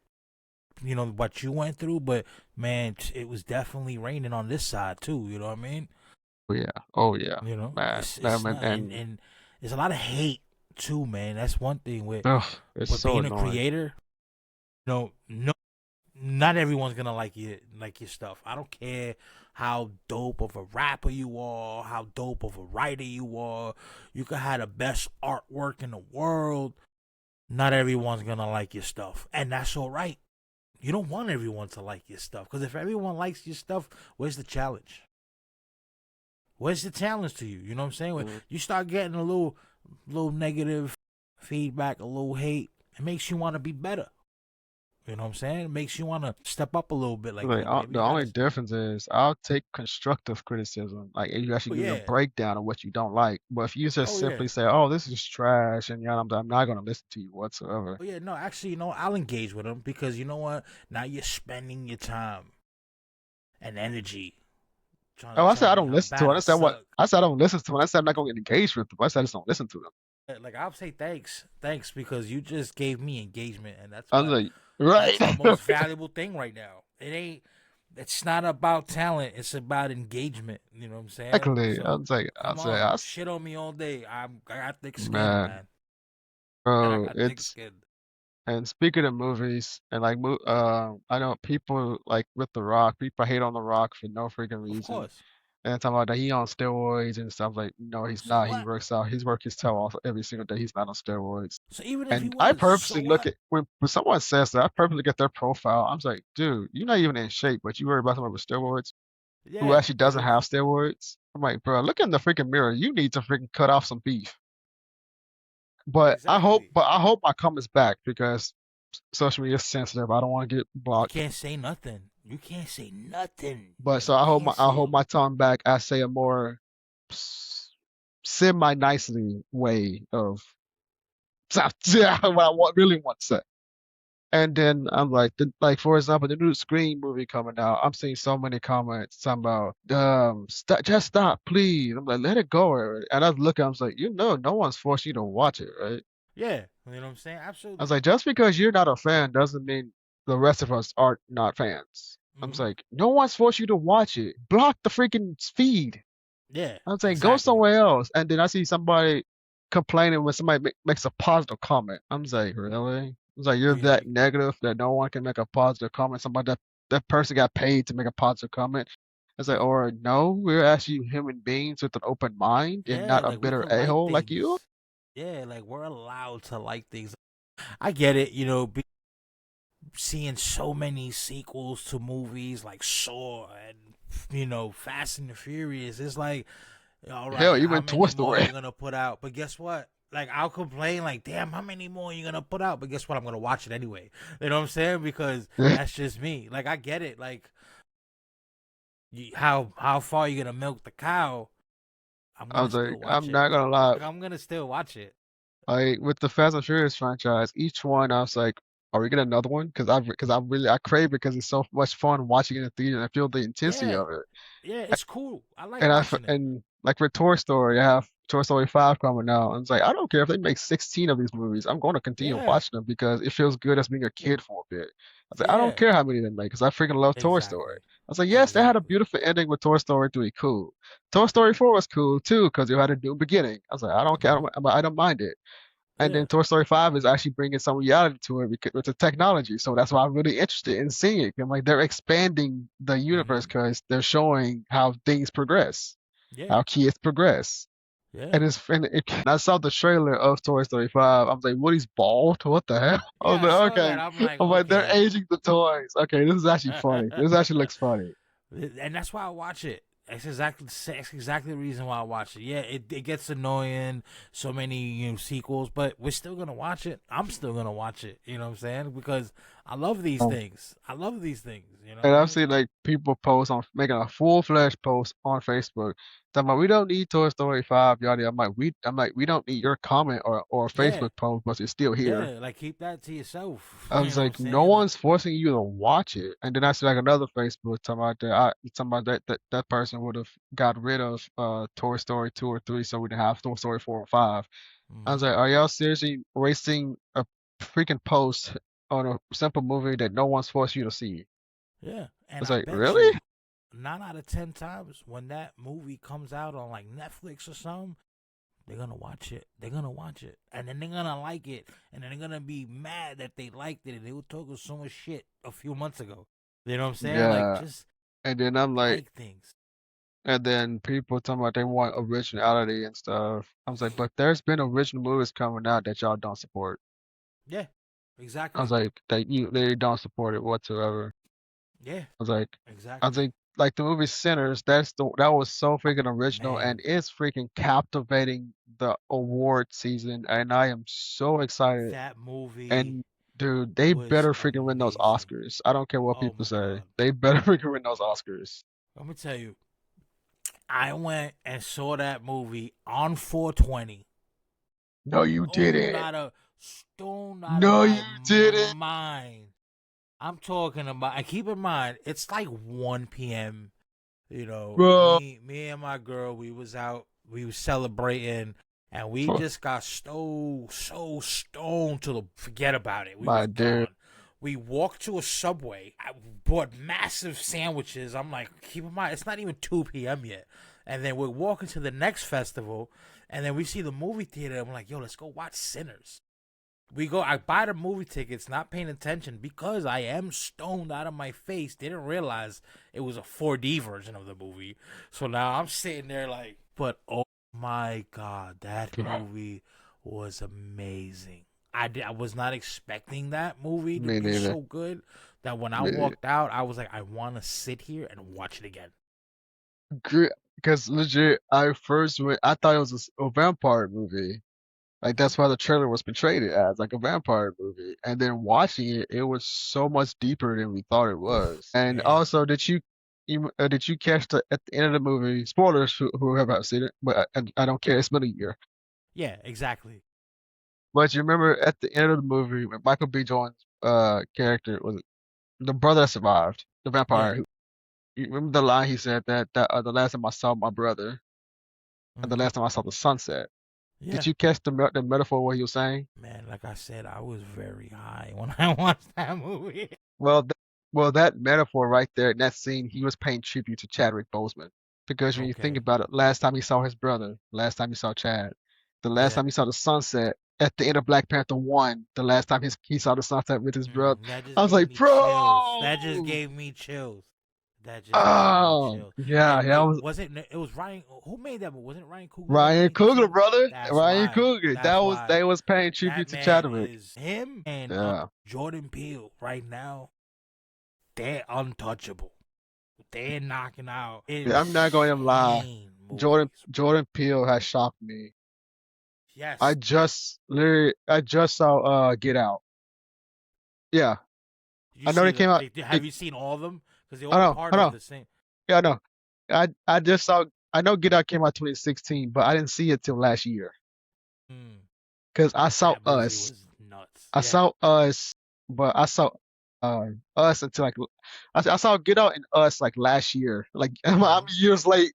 What you went through, but man, it was definitely raining on this side too. You know what I mean? oh yeah, oh yeah, man. It's Man, not, and and there's a lot of hate too, man. That's one thing with ugh, it's so being a annoying. creator. No, not everyone's gonna like your stuff. I don't care how dope of a rapper you are, how dope of a writer you are. You could have the best artwork in the world. Not everyone's gonna like your stuff, and that's all right. You don't want everyone to like your stuff because if everyone likes your stuff, where's the challenge? Where's the challenge to you? You know what I'm saying? When Mhm. you start getting a little negative feedback, a little hate, it makes you want to be better. You know what I'm saying? It makes you want to step up a little bit. Like, Like yo, maybe the I only gotta. difference is I'll take constructive criticism. Like if you actually Oh give me a yeah, breakdown of what you don't like. But if you just oh yeah, simply say, "Oh, this is trash," and I'm not gonna listen to you whatsoever. oh yeah. No, actually, I'll engage with them because you know what? Now you're spending your time and energy trying to Oh, I tell said I me don't how listen to bad it. I suck. I said I don't listen to it. I said I'm not gonna get engaged with them. I said I just don't listen to them. Like I'll say thanks because you just gave me engagement, and I was like, right. that's the most valuable thing right now. It ain't. It's not about talent. It's about engagement. You know what I'm saying? Exactly. I So was like, I come said, on, shit on me all day. I got thick skin, man, man. And I bro, got thick it's skin. and speaking of movies and like I know people like with The Rock, people hate on The Rock for no freaking Of reason. course. And talking about that he on steroids and stuff like, no, he's So not. He what? works out. He's work his tail off every single day. He's not on steroids. So even if he And I was, so purposely look what? at when someone says that, I purposely look at their profile. I'm just like, dude, you're not even in shape, but you worry about someone with steroids who Yeah, actually doesn't because have steroids. I'm like, bro, look in the freaking mirror. You need to freaking cut off some beef. exactly. But I hope my comments back because social media is sensitive. I don't want to get You blocked. can't say nothing. You can't say nothing. But so You can't I say. hold my tongue back. I say a more semi nicely way of what I really want to say. And then I'm like, like for example, the new Scream movie coming out. I'm seeing so many comments talking about, stop, just stop, please. I'm like, let it go already. And I look at, I was like, no one's forced you to watch it, right? Yeah, you know what I'm saying? I was Absolutely. like, just because you're not a fan doesn't mean the rest of us are not fans. I was Hmm. like, no one's forced you to watch it. Block the freaking feed. Yeah, I'm saying go exactly. somewhere else. And then I see somebody complaining when somebody makes a positive comment. I'm just like, really? It's like you're that Like, negative that no one can make a positive comment. Somebody that person got paid to make a positive comment. It's like, or no, we're actually human beings with an open mind and yeah, not a like we bitter could like a-hole like you. things. Yeah, like we're allowed to like things. I get it, seeing so many sequels to movies like Saw and Fast and the Furious. It's like, all Hell, right, how even many Toy more are Story. you gonna put out? But guess what? Like I'll complain, like, damn, how many more are you gonna put out? But guess what? I'm gonna watch it anyway. You know what I'm saying? Because that's just me. Like I get it. Like how far you gonna milk the cow? I'm I gonna was like, still watch I'm it. not gonna lie. Like I'm gonna still watch it. Like with the Fast and Furious franchise, each one I was like, are we getting another one? Because I crave it because it's so much fun watching it in the theater and I feel the intensity Yeah, of it. yeah, it's cool. I like And watching it. and like with Toy Story, I have Toy Story 5 coming out. And it's like I don't care if they make 16 of these movies. I'm going to continue Yeah, watching them because it feels good as being a kid for a bit. I was like, I don't yeah, care how many they make because I freaking love Toy Story. exactly, I was like, yes, they had a exactly. beautiful ending with Toy Story 3, cool. Toy Story 4 was cool too because it had a new beginning. I was like, I don't care, Hmm. I don't mind it. And Yeah. then Toy Story 5 is actually bringing some reality to it with the technology. So that's why I'm really interested in seeing it. I'm like, they're expanding the universe Hmm. because they're showing how things progress, Yeah, how kids progress. yeah, And I saw the trailer of Toy Story 5. I was like, Woody's bald? What the hell? I was yeah. I like, saw that. okay. I'm like, I'm like, they're okay. aging the toys. Okay, this is actually funny. This actually looks funny. And that's why I watch it. That's exactly the reason why I watch it. Yeah, it gets annoying, so many sequels, but we're still gonna watch it. I'm still gonna watch it. You know what I'm saying? Because I love these Um, things. I love these things. You know what And I I've mean? seen like people post on making a full-fledged post on Facebook talking about we don't need Toy Story 5, yada. I'm like, we don't need your comment or Yeah, Facebook post, but it's still here. yeah. Like keep that to yourself. I You was know what I'm like, no saying? Like, one's forcing you to watch it. And then I see like another Facebook talking about that person would have got rid of Toy Story 2 or 3 so we didn't have Toy Story 4 or 5. I was hmm like, are y'all seriously wasting a freaking post on a simple movie that no one's forced you to see? I yeah. And was I like, bet really? you 9 out of 10 times when that movie comes out on like Netflix or something, they're gonna watch it. They're gonna watch it, and then they're gonna like it, and then they're gonna be mad that they liked it, and they were talking so much shit a few months ago. You know what I'm saying? Like, Yeah. just And then I'm like, like things. and then people talking about they want originality and stuff. I was like, but there's been original movies coming out that y'all don't support. Yeah, I was exactly. like, that you they don't support it whatsoever. Yeah, I was like, I was exactly. like the movie Sinners. That was so freaking original and Man, it's freaking captivating the award season, and I am so excited. that movie And dude, they was better freaking win those amazing. Oscars. I don't care what Oh people my say. god. They better freaking win those Oscars. Let me tell you, I went and saw that movie on 420. No, you Stoned didn't. out of stoned out of No, you my didn't, mind. I'm talking about, and keep in mind, it's like 1 p.m. bro. Me and my girl, we was celebrating, and we just got so stoned to forget about it. We My was dude. gone. We walked to a Subway. I bought massive sandwiches. I'm like, keep in mind, it's not even 2 p.m. yet. And then we're walking to the next festival, and then we see the movie theater. And I'm like, yo, let's go watch Sinners. I buy the movie tickets, not paying attention because I am stoned out of my face. Didn't realize it was a 4D version of the movie. So now I'm sitting there like, but oh my god, that movie was amazing. I was not expecting that movie to Me be neither. so good that when I Me walked out, I was like, I want to sit here and watch it again. Because legit, I thought it was a vampire movie. Like Hmm. that's why the trailer was portrayed it as like a vampire movie. And then watching it, it was so much deeper than we thought it Oof, was. And yeah, also, did you catch the at the end of the movie? Spoilers, whoever have seen it, but I don't care. It's been a year. yeah, exactly. But you remember at the end of the movie when Michael B. Jordan character was the brother that survived, the Yeah. vampire. You remember the line he said that the last time I saw my brother and the Hmm. last time I saw the sunset. Did Yeah. you catch the metaphor what he was saying? Man, like I said, I was very high when I watched that movie. Well, that metaphor right there in that scene, he was paying tribute to Chadwick Boseman. Because when you think Okay. about it, last time he saw his brother, last time he saw Chad, the last Yeah. time he saw the sunset at the end of Black Panther 1, the last time he saw the sunset with his brother, That I just was gave like, me chills. That just bro! gave me chills. That just gave me Oh, chills. yeah, And yeah, wait, was it? It was Ryan. Who made that? But wasn't Ryan Coogler that Ryan gave me Coogler, chills? brother. That's Ryan why. Coogler. That's why. They was paying tribute That to man Chadwick. is him and Yeah. Jordan Peele right now. They're untouchable. They're knocking out Yeah, I'm not going to lie. insane movies. Jordan Peele has shocked me. Yes. I just saw Get Out. Yeah. Did you I know see they came the? out. Have you seen all of them? Because they're I all know, part I of know. the same. Yeah, I know. I just saw. I know Get Out came out 2016, but I didn't see it till last year Mm, because I saw that movie Us. was nuts. I Yeah. saw Us, but I saw Us until like I saw Get Out and Us like last year. Like I'm Hmm. years late.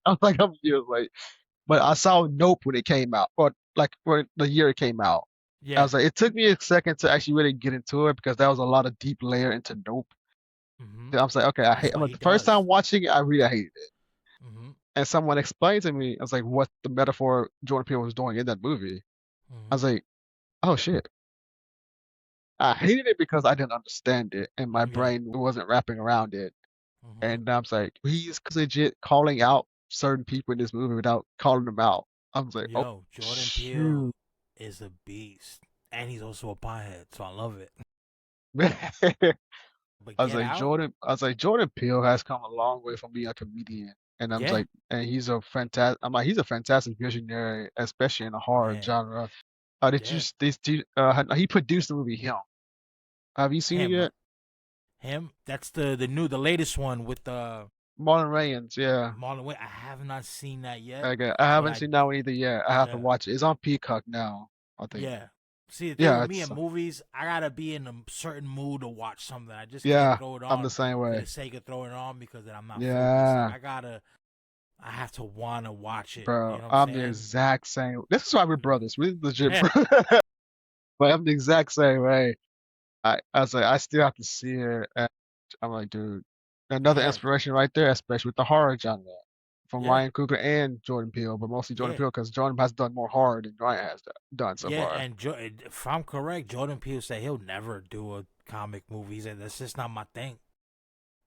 I'm years late. But I saw Nope when it came out, or like when the year it came out. I Yeah. was like, it took me a second to actually really get into it because there was a lot of deep layer into Nope. Hmm. I was like, okay, That's I'm what like he the first does. time watching it, I really hated it. Hmm. And someone explained to me, I was like, what the metaphor Jordan Peele was doing in that movie. I Hmm. was like, oh shit. I hated it because I didn't understand it and my Yeah. brain wasn't wrapping around it. Hmm. And I was like, he's legit calling out certain people in this movie without calling them out. I was like, oh Yo, Jordan Peele shoot. is a beast, and he's also a pothead, so I love it. But Get Out, I was like, Jordan Peele has come a long way from being a comedian. And I'm yeah, like, and he's a fantastic visionary, especially in the horror man, genre. Did you yeah, he produced the movie Him? Have you seen it him, yet? him. That's the latest one with Marlon Wayans, yeah. Marlon Wayne. I have not seen that yet, Okay, I but haven't seen that one either yet. I have to yeah, watch it. It's on Peacock now, I think. yeah. See, the thing Yeah, with me and movies, I gotta be in a certain mood to watch something. I just can't yeah, throw it I'm the on same for way. the sake of throwing it on because then I'm not focused. Like Yeah, I have to wanna watch it. You bro, know what I'm I'm the saying? exact same. This is why we're brothers. We're legit Yeah, brothers. But I'm the exact same way. I was like, I still have to see it. And I'm like, dude, another yeah, inspiration right there, especially with the horror genre from yeah, Ryan Coogler and Jordan Peele, but mostly Jordan yeah. Peele because Jordan has done more horror than Ryan has done so Yeah, far. and if I'm correct, Jordan Peele said he'll never do a comic movie. He said that's just not my thing,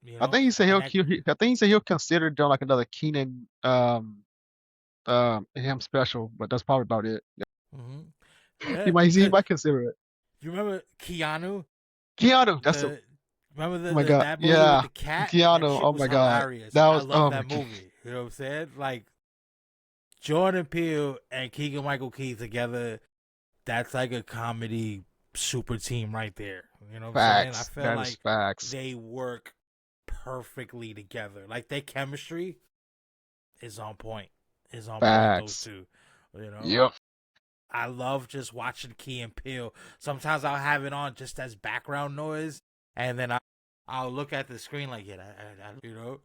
you I know. think he said And that, I think he said he'll consider doing like another Keenan him special, but that's probably about it. hmm He yeah, he cause might consider it. you remember Keanu, Keanu, that's the the remember oh my the God, that movie with yeah, the cat? That Keanu, shit oh was my God, hilarious. that I was love oh my that God, movie. You know what I'm saying? Like Jordan Peele and Keegan Michael Key together. That's like a comedy super team right there. You know what I'm saying? I facts, feel that is like facts, they work perfectly together. Like their chemistry is on point. Is on point. Those facts. two, you know. Yep. I love just watching Key and Peele. Sometimes I'll have it on just as background noise, and then I'll look at the screen like, yeah, you know.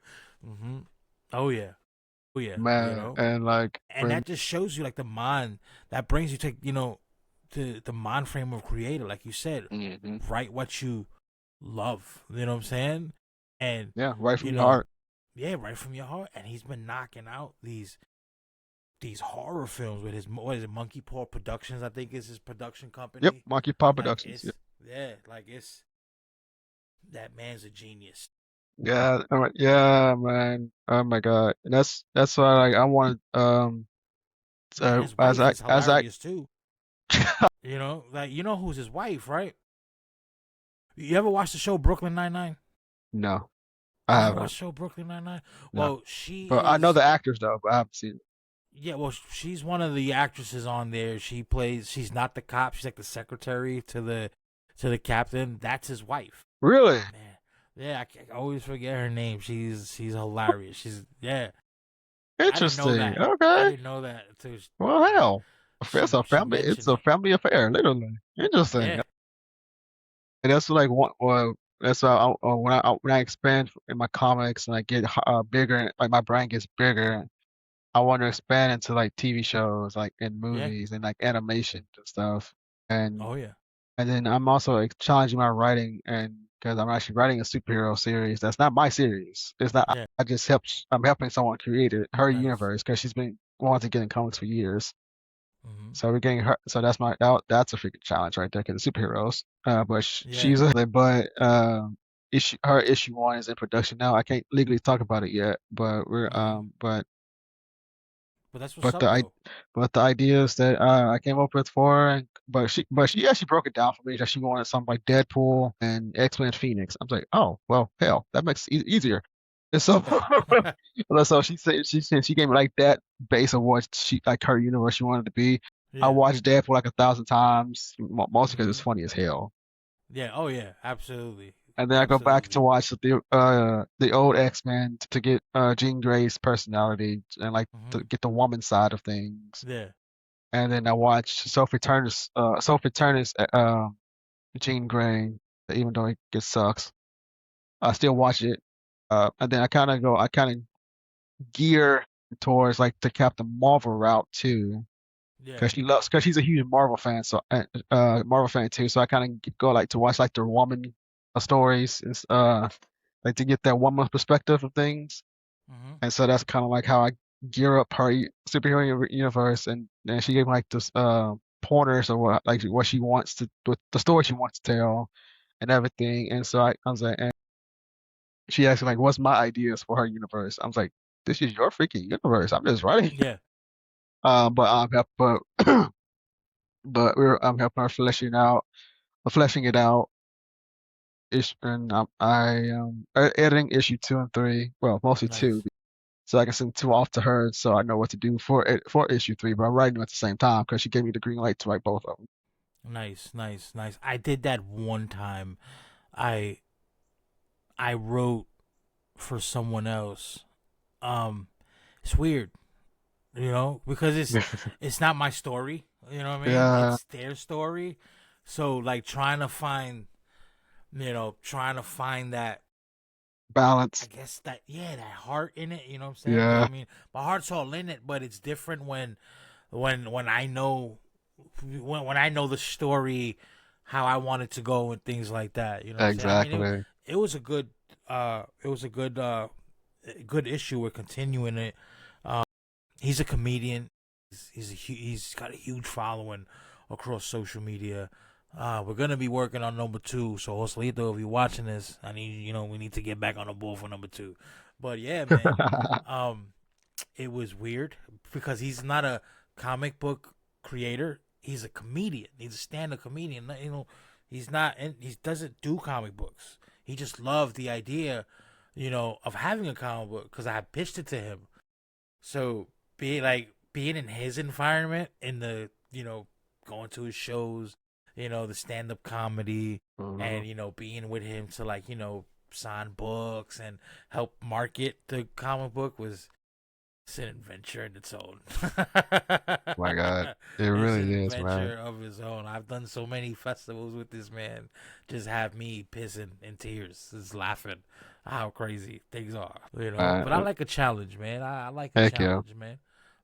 Hmm. Oh yeah, oh yeah, you Man, know. and like And when that just shows you like the mind that brings you to the mind frame of creator, like you said, hmm write what you love. You know what I'm saying? And yeah, right from you your know, heart. yeah, right from your heart. And he's been knocking out these horror films with his what is it, Monkey Paw Productions, I think is his production Yep, company. Monkey Paw Like Productions. it's Yep. yeah, like it's that man's a genius. Yeah, all right, yeah, man. Oh my God, and that's why like I want And his wife is as I hilarious too. You know, like you know who's his wife, right? You ever watch the show Brooklyn Nine-Nine? no, You I never haven't. watched the show Brooklyn Nine-Nine? No, Well, she but I know is the actors though, but I haven't seen it. yeah, well she's one of the actresses on there. She's not the cop, she's like the secretary to the captain. That's his wife. Really? Man. Yeah, I always forget her name. She's hilarious. She's yeah. I didn't know Interesting. that. I Okay. didn't know that until Well, yeah. hell, it's a She family. It's mentioned a it. family affair, literally. Interesting. Yeah. And that's like one. That's when I expand in my comics and I get bigger, like my brain gets bigger. I want to expand into like TV shows, like in Yeah. movies and like animation and stuff. And Oh yeah. and then I'm also like challenging my writing, and because I'm actually writing a superhero series that's not my series. It's not. Yeah. I just I'm helping someone create it, her Nice. universe, because she's been wanting to get in comics for years. Hmm. So we're getting her. So that's a freaking challenge right there, because the superheroes. But Yeah. she's a but issue one is in production now. I can't legally talk about it yet, but we're Hmm. But that's what's but up though. but the ideas that I came up with for her, but she actually broke it down for me that she wanted something like Deadpool and X-Men Phoenix. I was like, oh well, hell, that makes it easier. And so Yeah. so she gave me like that base of what she like her universe she wanted to be. I Yeah. watched Deadpool like 1,000 times, mostly because it's Hmm. funny as hell. Yeah. Oh yeah. Absolutely. And then I go back to Absolutely. watch the old X-Men to get Jean Grey's personality and like to Hmm. get the woman side of things. Yeah. And then I watched Sophie Turner's Jean Grey, even though it sucks. I still watch it. And then I kind of gear towards like the Captain Marvel route too, Yeah. because she's a huge Marvel fan, so Marvel fan too. So I kind of go like to watch like the woman stories, like to get that woman perspective of things. Hmm. And so that's kind of like how I gear up her superhero universe, and she gave me like this pointers of what she wants to, what the story she wants to tell and everything. And so I was like, and she asked me like, what's my ideas for her universe? I was like, this is your freaking universe. I'm just writing. Yeah. But but I'm helping her fleshing it out. And editing issue 2 and 3. Well, mostly two, Nice. so I can send two off to her, so I know what to do for issue 3. But I'm writing them at the same time because she gave me the green light to write both of them. Nice. Nice. Nice. I did that one time. I I wrote for someone else. Um, it's weird, because it's not my story. You know what I mean? Yeah, It's their story. So like trying to find that. I balance. guess that that heart in it. You know what I'm saying? Because I Yeah, mean, my heart's all in it, but it's different when I know when I know the story, how I want it to go and things like that. You know what I'm saying? I mean, exactly. it was a good good issue. We're continuing it. He's a comedian. He's got a huge following across social media. We're gonna be working on number two. So Joselito, if you're watching this, we need to get back on the ball for number two. But yeah, man, um, it was weird because he's not a comic book creator. He's a comedian. He's a stand-up comedian. He's not, and he doesn't do comic books. He just loved the idea, of having a comic book because I pitched it to him. So being in his environment, in the going to his shows, the stand up comedy, Mhm. and being with him to like sign books and help market the comic book was it's an adventure in its own. My God, it It's really an is, man. adventure of its own. I've done so many festivals with this man. Just have me pissing in tears, just laughing how crazy things are. But I Uh, like a challenge, man. I like a Heck yeah, challenge, man.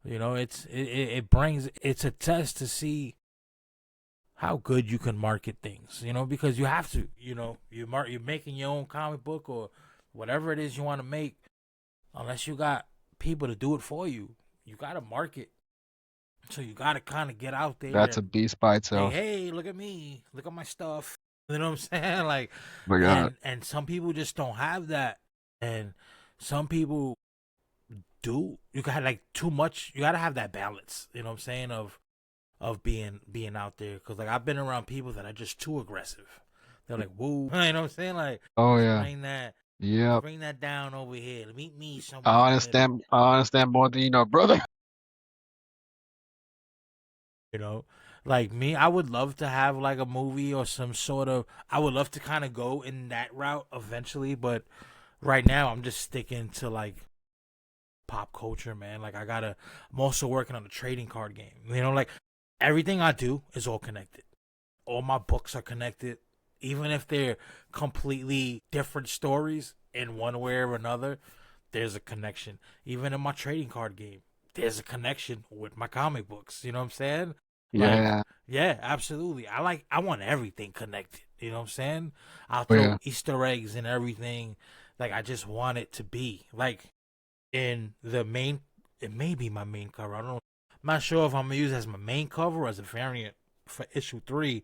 It brings it's a test to see how good you can market things. Because you have to. You're making your own comic book or whatever it is you want to make. Unless you got people to do it for you, you got to market. So you got to kind of get out there that's a and beast by say, itself. "Hey, look at me, look at my stuff." You know what I'm saying? Like, My God, and some people just don't have that, and some people do. You got like too much. You got to have that balance. You know what I'm saying? Of being out there, because like I've been around people that are just too aggressive. They're like, "Whoa," you know what I'm saying? Like, oh let's yeah, bring that. Let's yep. bring that down over here. Meet me somewhere in the middle. I understand more than you know, brother. You know, like me, I would love to have like a movie or some sort of. I would love to kind of go in that route eventually, but right now I'm just sticking to like pop culture, man. Like I'm also working on a trading card game. Like everything I do is all connected. All my books are connected. even if they're completely different stories in one way or another, there's a connection. Even in my trading card game, there's a connection with my comic books. You know what I'm saying? Like, Yeah. yeah, absolutely. I want everything connected. You know what I'm saying? I'll Oh, throw yeah. Easter eggs and everything. Like, I just want it to be like in the main. It may be my main cover. I don't know. I'm not sure if I'm gonna use it as my main cover or as a variant for issue 3.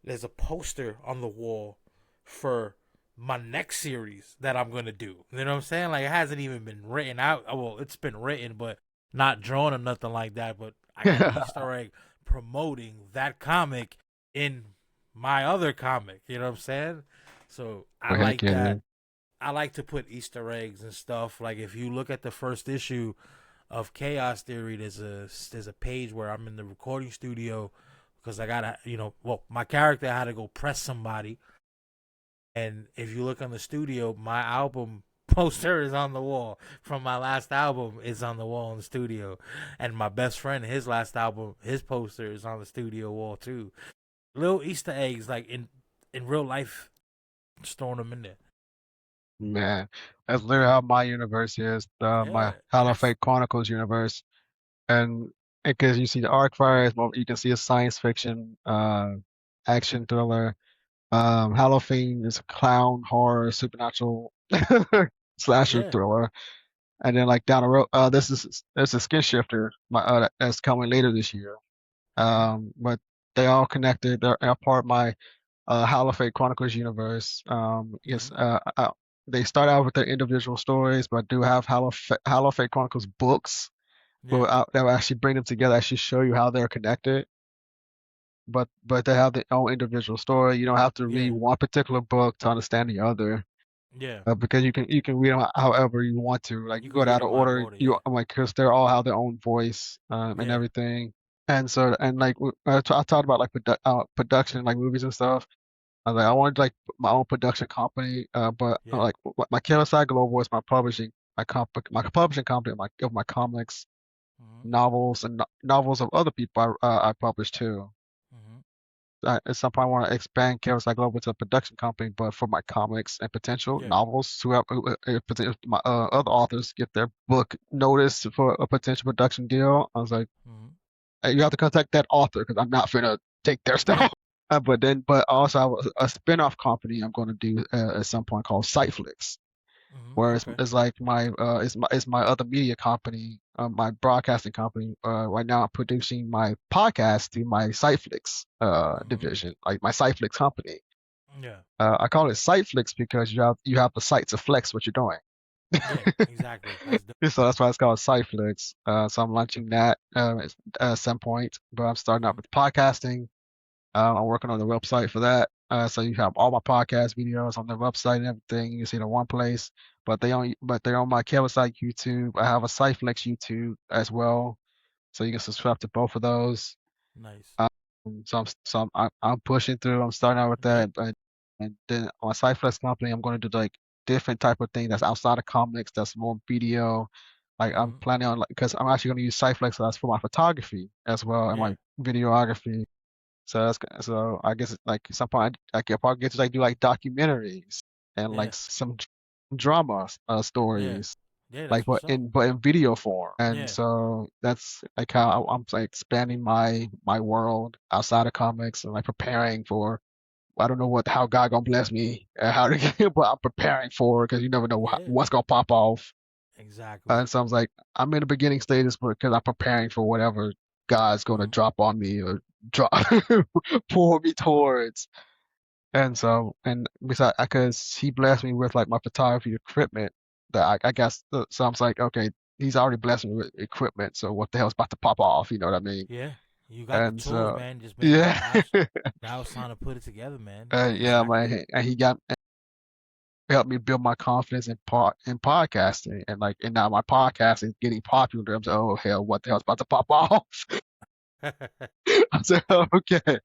There's a poster on the wall for my next series that I'm gonna do. You know what I'm saying? Like, it hasn't even been written out. Well, it's been written, but not drawn or nothing like that. But I got an Easter egg promoting that comic in my other comic. You know what I'm saying? So I Oh, heck like yeah. that. I like to put Easter eggs and stuff. Like, if you look at the first issue of Chaos Theory, there's a page where I'm in the recording studio because I gotta, well, my character had to go press somebody, and if you look on the studio, my album poster is on the wall from my last album is on the wall in the studio, and my best friend, his last album, his poster is on the studio wall too. Little Easter eggs, like in real life, just throwing them in there. Man, that's literally how my universe is, my Yeah, and that's Hallowfien Chronicles universe. And because you see the Arcfire, well, you can see a science fiction, action thriller. Halloween is a clown horror supernatural slasher yeah, thriller. And then like down the road, there's a skin shifter that's coming later this year. mm-hmm. But they all connected. They're part of my Halloween Chronicles universe. Yes, Mm-hmm. they start out with their individual stories, but do have Halloween Chronicles books Yeah, that will actually bring them together, actually show you how they're connected. But they have their own individual story. You don't have to read yeah, one particular book to understand the other, yeah. because you can read them however you want to. Like You you can go read out of them out of order, order. you Yeah, like because they all have their own voice and yeah, everything. And so and like I talked about like production, like movies and stuff. I was like I wanted like my own production company, but yeah. like my Kevysie Global is my publishing company of my comics, Mm-hmm. novels, and novels of other people I publish too. Mm-hmm. At some point, I want to expand Kevysie Global to a production company, but for my comics and potential Yeah. novels, my other authors get their book noticed for a potential production deal. I was like, Mm-hmm. hey, you have to contact that author because I'm not gonna take their Yeah. stuff. But also I have a spin-off company I'm going to do at some point called Siteflix, Mm-hmm. where Okay. it's like it's my other media company, my broadcasting company. Right now I'm producing my podcast through my Siteflix Mm-hmm. division, like my Siteflix company. Yeah. I call it Siteflix because you have the site to flex what you're doing. Yeah. Exactly. That's dope. So that's why it's called Siteflix. So I'm launching that at some point, but I'm starting out Mm-hmm. with podcasting. I'm working on the website for that. So you have all my podcast videos on the website and everything. You see it in one place, but they're on my Kevysie YouTube. I have a Siteflix YouTube as well, so you can subscribe to both of those. Nice. Um, so I'm pushing through. I'm starting out with Yeah. that, but and then on Cyflex company, I'm going to do like different type of thing that's outside of comics, that's more video. Like I'm Mm-hmm. planning on, like, because I'm actually going to use Cyflex as for my photography as well and Yeah. my videography. So I guess like some point I could probably get to like do like documentaries and like Yeah. some drama Yeah. stories, Yeah. like That's what's up. but in video form. And Yeah. so that's like how I'm like expanding my world outside of comics and like preparing for, I don't know how God gonna bless me and how to get, but I'm preparing for it because you never know Yeah. what's gonna pop off. Exactly. And so I was like, I'm in the beginning stages because I'm preparing for whatever God's gonna Mm-hmm. drop on me or drop pull me towards. And so, and besides, because he blessed me with like my photography equipment, that I guess, so I was like, okay, he's already blessed me with equipment, so what the hell's about to pop off? You know what I mean? Yeah. You got the And tools, so, man. Just been yeah, now it's time to put it together, man. yeah, Exactly. man, and he got helped me build my confidence in podcasting, and like, and now my podcast is getting popular. I'm like, oh hell, what the hell's about to pop off? I said, okay.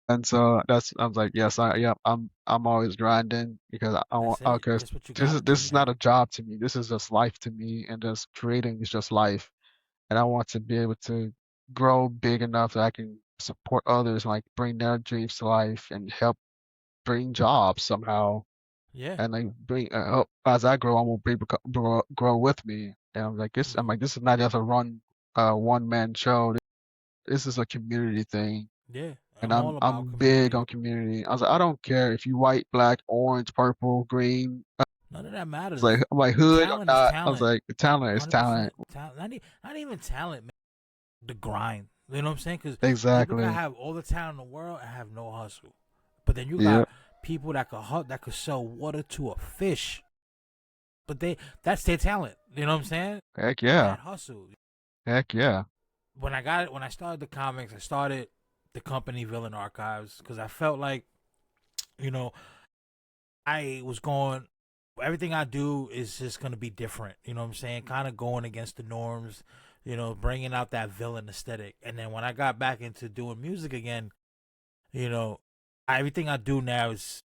And so I was like, yes, I'm always grinding because I want, That's it. because That's what you this gotta is do, this is not man. a job to me. This is just life to me, and just creating is just life. And I want to be able to grow big enough that I can support others, like bring their dreams to life and help. bring jobs somehow, Yeah. and like bring as I grow, I want people grow with me. And I'm like this. I'm Hmm. like this is not just a one man show. This is a community thing, Yeah. and I'm all about I'm big community. on community. I was like, I don't care if you white, black, orange, purple, green. None of that It's like matters. I'm like hood or Talent is not. I was talent. like talent is talent. 100% talent. Not even talent, man. The grind. You know what I'm saying? Because people can Exactly. have all the talent in the world and have no hustle. But then you Yeah. got people that could sell water to a fish. But that's their talent. You know what I'm saying? Heck yeah. That hustle. Heck yeah. When I started the comics, I started the company Villain Archives because I felt like, you know, I was going everything I do is just gonna be different. You know what I'm saying? Kind of going against the norms. Bringing out that villain aesthetic. And then when I got back into doing music again, you know, everything I do now is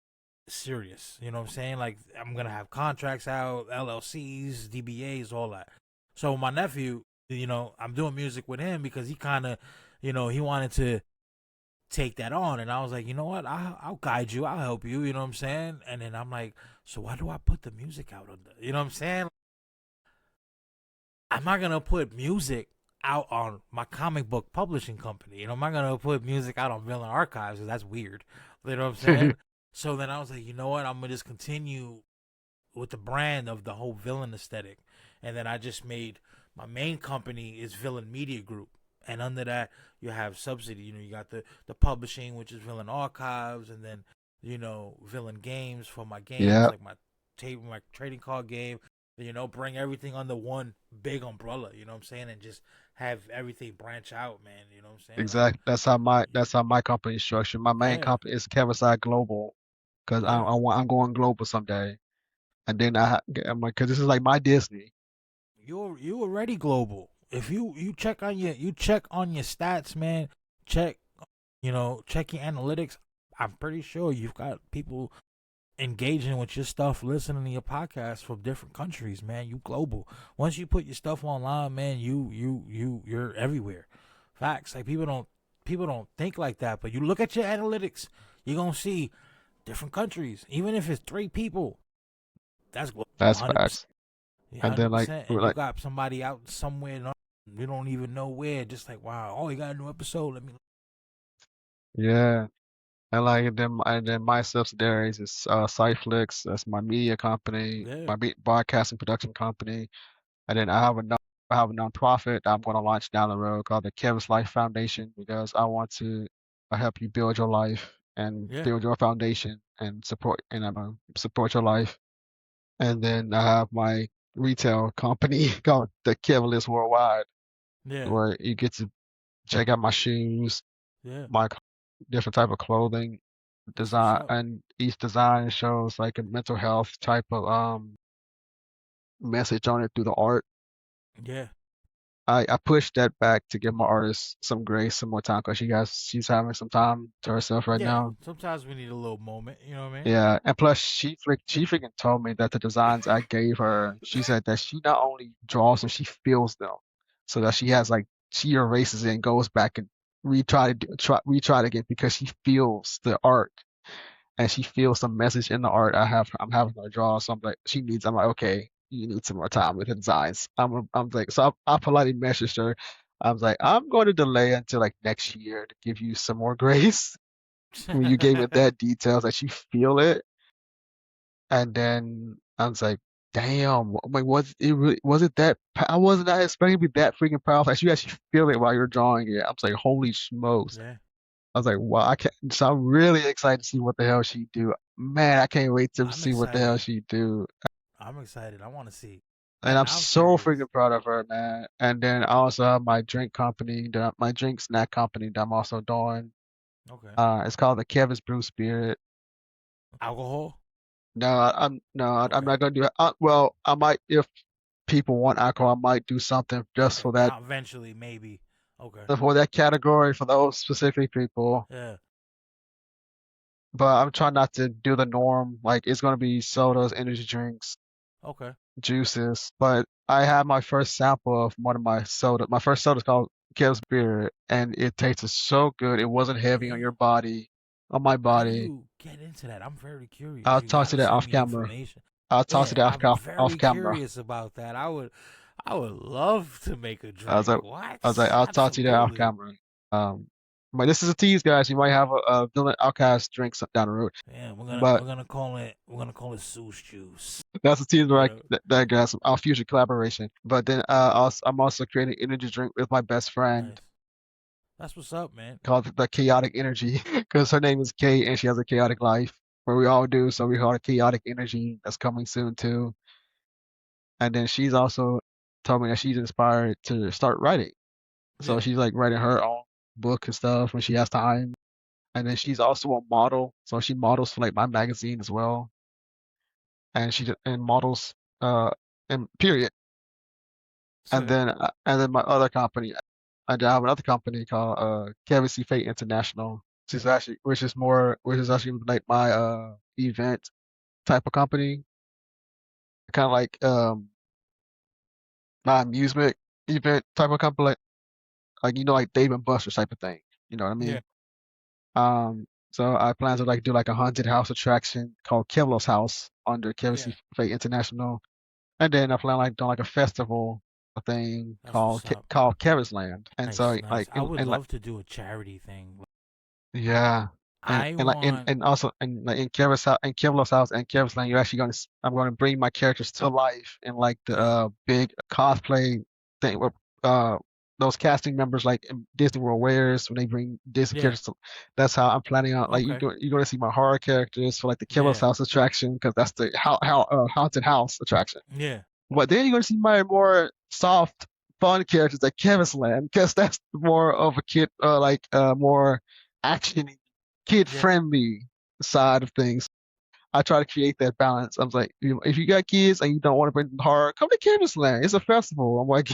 serious. You know what I'm saying? Like I'm gonna have contracts out, LLCs, DBAs, all that. So my nephew, I'm doing music with him because he kind of, he wanted to take that on, and I was like, you know what, I'll guide you, I'll help you. You know what I'm saying? And then I'm like, so why do I put the music out on the? You know what I'm saying? I'm not gonna put music out on my comic book publishing company. I'm not gonna put music out on Villain Archives because that's weird. You know what I'm saying? So then I was like, you know what? I'm gonna just continue with the brand of the whole villain aesthetic, and then I just made my main company is Villain Media Group, and under that you have subsidy. You got the publishing, which is Villain Archives, and then Villain Games for my games, Yeah. like my trading card game. Bring everything under one big umbrella. You know what I'm saying, and just have everything branch out, man. You know what I'm saying, like Exactly. That's how my company is structured. My main yeah, company is Kevysie Global because yeah. I'm going global someday. And then I'm like, because this is like my Disney. You already global. If you check on your stats, man. Check check your analytics. I'm pretty sure you've got people engaging with your stuff, listening to your podcast from different countries, man. You global. Once you put your stuff online, man, you're everywhere. Facts. Like people don't think like that, but you look at your analytics, you're gonna see different countries. Even if it's 3 people, that's global. That's 100%. facts. And then 100%. And you like got somebody out somewhere, you don't even know where. Just like, wow, oh, you got a new episode. Let me. yeah. And then my subsidiaries is Cyflix, that's my media company, Yeah, my broadcasting production company. And then I have a nonprofit that I'm going to launch down the road called the Kevin's Life Foundation because I want to help you build your life and yeah, build your foundation and support your life. And then I have my retail company called the Kevin Worldwide, yeah, where you get to check out my shoes, yeah. my different type of clothing That's what's design, up. and each design shows like a mental health type of message on it through the art. Yeah, I pushed that back to give my artist some grace, some more time, because she's having some time to herself right yeah. now. Sometimes we need a little moment. You know what I Yeah, and plus she freaking told me that the designs I gave her, she said that she not only draws them, she feels them, so that she has like she erases it and goes back and retry it again because she feels the art and she feels the message in the art I'm having her draw. So I'm like, okay, you need some more time with the designs. I'm like, so I politely messaged her. I was like, I'm going to delay until like next year to give you some more grace. When you gave it mean? that details that you feel it, and then I was like, damn, like was it that? I wasn't not expecting to be that freaking powerful. Like, you actually feel it while you're drawing it. I was like, holy smokes. Yeah, I was like, wow, I can't. So I'm really excited to see what the hell she do. Man, I can't wait to I'm see what the hell excited. she do. I'm excited. I want to see. And I'm I'm so curious. freaking proud of her, man. And then I also have my drink company, my drink snack company that I'm also doing. Okay. It's called the Kevin's Brew Spirit. Alcohol. No, I'm Okay. not gonna do it. Well, I might if people want alcohol, I might do something just Okay. Down eventually, maybe. Okay. for that category for those specific people. Yeah. But I'm trying not to do the norm. Like it's gonna be sodas, energy drinks, Okay. juices. But I had my first sample of one of my soda. My first soda is called Kevin's Beer, and it tasted so good. It wasn't heavy on Yeah. your body, on my How do body. you get into that? I'm very curious. I'll You talk to gotta that send off me camera. information. I'll talk to Yeah, that I'm off very camera. curious about that. I would love to make a I was drink. like, What? I'll talk to you that off Absolutely. camera. But this is a tease, guys. You might have a villain outcast drink down the road. Yeah, But we're gonna call it Seuss juice. that's a tease where You know. that guys our future collaboration. But then I'm also creating an energy drink with my best friend Nice. That's what's up, man. called the Chaotic Energy because her name is Kay and she has a chaotic life. Where we all do, so we call it Chaotic Energy. That's coming soon too. And then she's also told me that she's inspired to start writing. So Yeah, she's like writing her own book and stuff when she has time. And then she's also a model, so she models for like my magazine as well. And and models and period. so And then my other company, I have another company called Kevysie Fate International, which is actually like my event type of company, kind of like my amusement event type of company, like like Dave and Buster's type of thing. You know what I yeah, mean? So I plan to like do like a haunted house attraction called Kevylos House under yeah. Kevysie Fate International, and then I plan like doing like a festival thing That's what's up. called Kevis Land, and Nice, so nice. like I would and like love to do a charity thing. yeah. I want. And also in Kevilos House and Kevis Land, you're actually I'm gonna bring my characters to life in like the Yeah, big cosplay thing where uh those casting members like in Disney World wears when they bring Disney yeah. characters. That's how I'm planning on like Okay. you're gonna see my horror characters for like the Kevilos Yeah, House attraction because that's the how haunted house attraction. yeah, But then you're gonna see my more soft, fun characters like Kevis Land, because that's more of a kid, more action, kid yeah. friendly side of things. I try to create that balance. I was like, if you got kids and you don't want to bring them horror, come to Kevis Land. It's a festival. I'm like,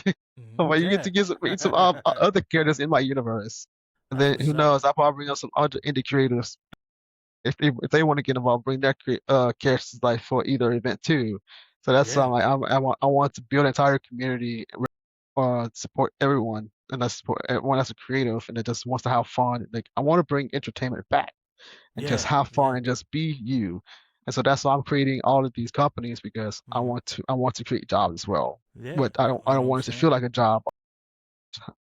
I'm like, you get Yeah. to meet some other characters in my universe. And That's then what's who up. knows? I'll probably bring up some other indie creators if they want to get involved, bring their characters like for either event too. So that's Yeah. like I want to build an entire community, support everyone, and I support everyone that's a creative and that just wants to have fun. Like I want to bring entertainment back and just Yeah. have fun Yeah. and just be you. And so that's why I'm creating all of these companies because Hmm. I want to create jobs as well. Yeah. But You I know don't what I'm want it to feel saying? like a job.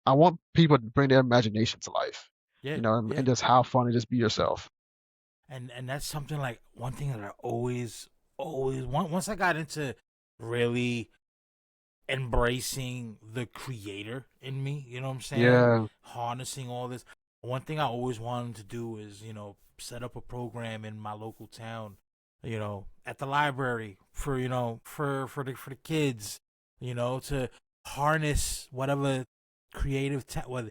I want people to bring their imagination to life, Yeah. and Yeah. just have fun and just be yourself. And that's something like one thing that I always once I got into really embracing the creator in me, you know what I'm saying? Yeah, Harnessing all this. One thing I always wanted to do is, set up a program in my local town, at the library for, for the kids, to harness whatever whether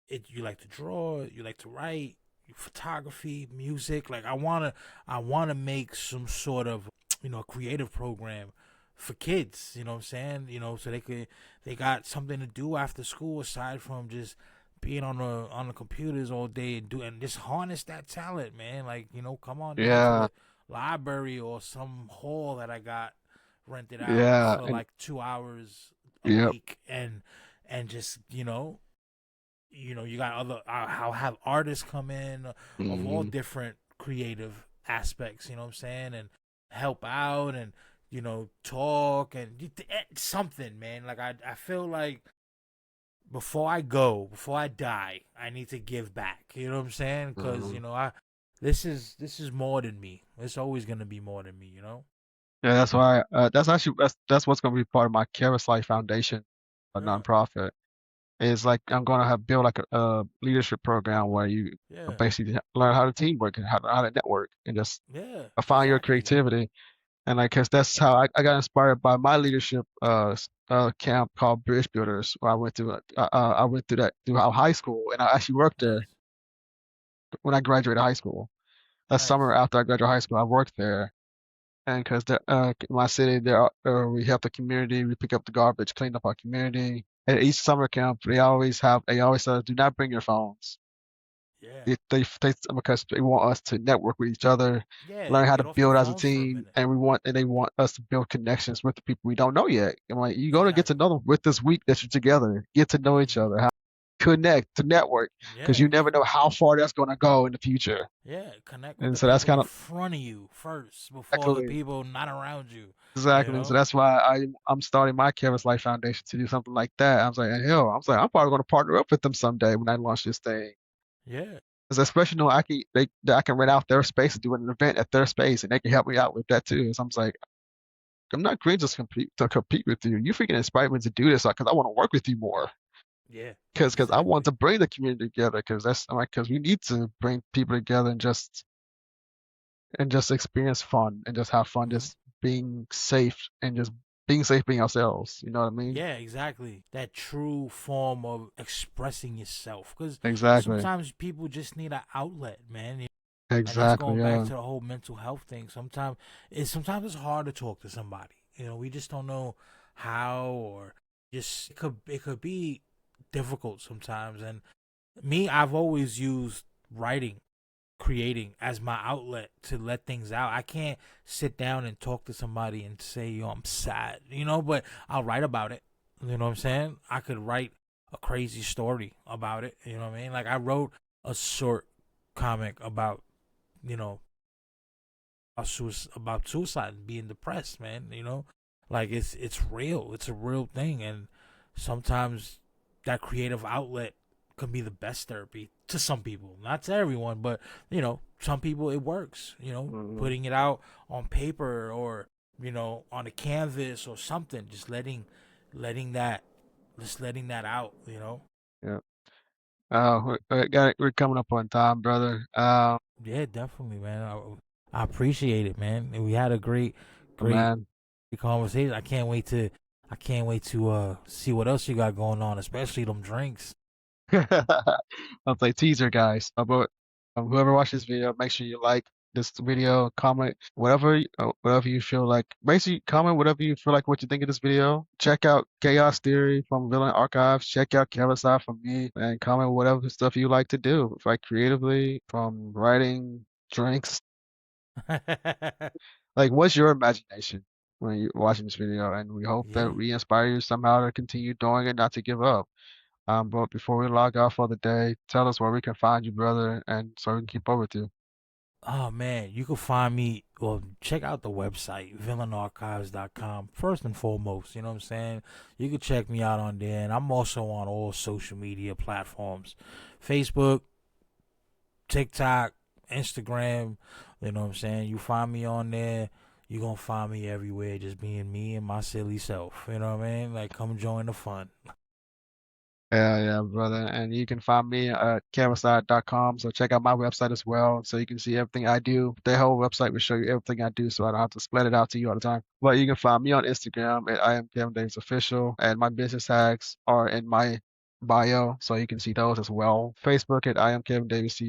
you like to draw, you like to write, photography, music. Like I wanna make some sort of creative program for kids, you know what I'm saying? So they got something to do after school aside from just being on the computers all day and just harness that talent, man. Like, come on down to yeah, the library or some hall that I got rented out yeah, for and like 2 hours a yep. week and just, you got I'll have artists come in of all Hmm. different creative aspects, you know what I'm saying, and help out and talk and something, man. Like I feel like before I die, I need to give back. You know what I'm saying? Because Hmm. I this is more than me. It's always gonna be more than me. Yeah, that's why. That's what's going to be part of my Keras Life Foundation, a Yeah, nonprofit. Is like I'm going to have build like a leadership program where you yeah, basically learn how to teamwork and how to network and just yeah. find your Exactly. creativity. And like, cause that's how I got inspired by my leadership camp called Bridge Builders, where I went through that throughout high school, and I actually worked there Nice, when I graduated high school. That nice. summer after I graduated high school, I worked there. And because in my city, we help the community, we pick up the garbage, clean up our community. At each summer camp, they always say, do not bring your phones. Yeah, Because they want us to network with each other, yeah. learn how to Get off the build as a phones for a team, minute. and they want us to build connections with the people we don't know yet. I'm like, you're gonna get to Exactly. know them with this week that you're together. Get to know each Hmm. other. connect, to network, because you Yeah, never know how far that's going to go in the future. yeah. Connect with And the so that's people kind in of front of you first before the exactly, people not around you. You exactly. So know? that's why I'm starting my Kevin's Life Foundation to do something like that. I was like, hell, I was like, I'm probably going to partner up with them someday when I launch this thing. Yeah, Because especially know I can rent out their space and do an event at their space, and they can help me out with that too. So I'm just like, I'm not going to just compete with you. You freaking inspired me to do this because I want to work with you more. yeah. Because I want Exactly. to bring the community together. Because that's I'm like because we need to bring people together and just experience fun and just have fun, Hmm. just being safe and just being safe being ourselves. You know what I mean? Yeah, exactly. That true form of expressing yourself, because Exactly. sometimes people just need an outlet, man. And that's Exactly. going back Yeah. to the whole mental health thing. Sometimes it's hard to talk to somebody. We just don't know how, or just it could be difficult sometimes. And me, I've always used writing, creating as my outlet to let things out. I can't sit down and talk to somebody and say, yo, I'm sad, but I'll write about it. You know what I'm saying? I could write a crazy story about it. You know what I mean? Like I wrote a short comic about, you know, about suicide and being depressed, man. Like it's real. It's a real thing, and sometimes that creative outlet can be the best therapy to some people, not to everyone, but some people it works. Mhm. Putting it out on paper, or on a canvas or something, just letting that letting that out. Yeah. We're coming up on time, brother. Yeah, definitely, man. I appreciate it, man. And we had a great Man. conversation. I can't wait to see what else you got going on, especially them drinks. I'll play teaser, guys. But whoever watches this video, make sure you like this video, comment whatever you feel like. Basically, comment whatever you feel like what you think of this video. Check out Chaos Theory from Villain Archives. Check out Kevysie from me, and comment whatever stuff you like to do, like creatively, from writing, drinks. Like, what's your imagination when you're watching this video? And we hope that Yeah. we inspire you somehow to continue doing it, not to give up. But before we log off for the day, tell us where we can find you, brother, and so we can keep up with you. Oh man, you can find me. Well, check out the website villainarchives.com. First and foremost, you know what I'm saying. You can check me out on there, and I'm also on all social media platforms: Facebook, TikTok, Instagram. You know what I'm saying? You find me on there, you gonna find me everywhere, just being me and my silly self. You know what I mean? Like, come join the fun. Yeah, yeah, brother. And you can find me at Kevysie.com. So check out my website as well, so you can see everything I do. The whole website will show you everything I do, so I don't have to split it out to you all the time. But you can find me on Instagram at I am Kevin Davis Official, and my business tags are in my bio, so you can see those as well. Facebook at I am Kevin Davis,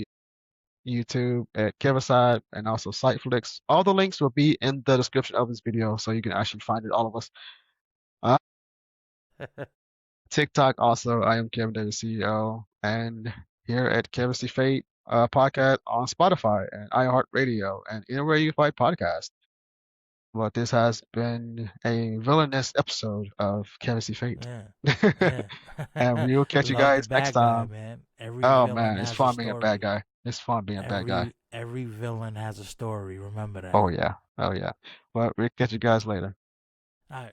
YouTube at Kevysie, and also Siteflix. All the links will be in the description of this video, so you can actually find it, all of us. Uh, TikTok also, I am Kevin Davis CEO, and here at Kevysie Fate podcast on Spotify and iHeartRadio and anywhere you find podcasts. But this has been a villainous episode of Kevysie Fate. Yeah, yeah. And we will catch you Love the guys next bad guy, time. man. Every Oh villain man, it's has a fun being a bad story. guy. It's fun being a bad guy. Every villain has a story. Remember that. Oh yeah. Oh yeah. Well, we'll catch you guys later. All right.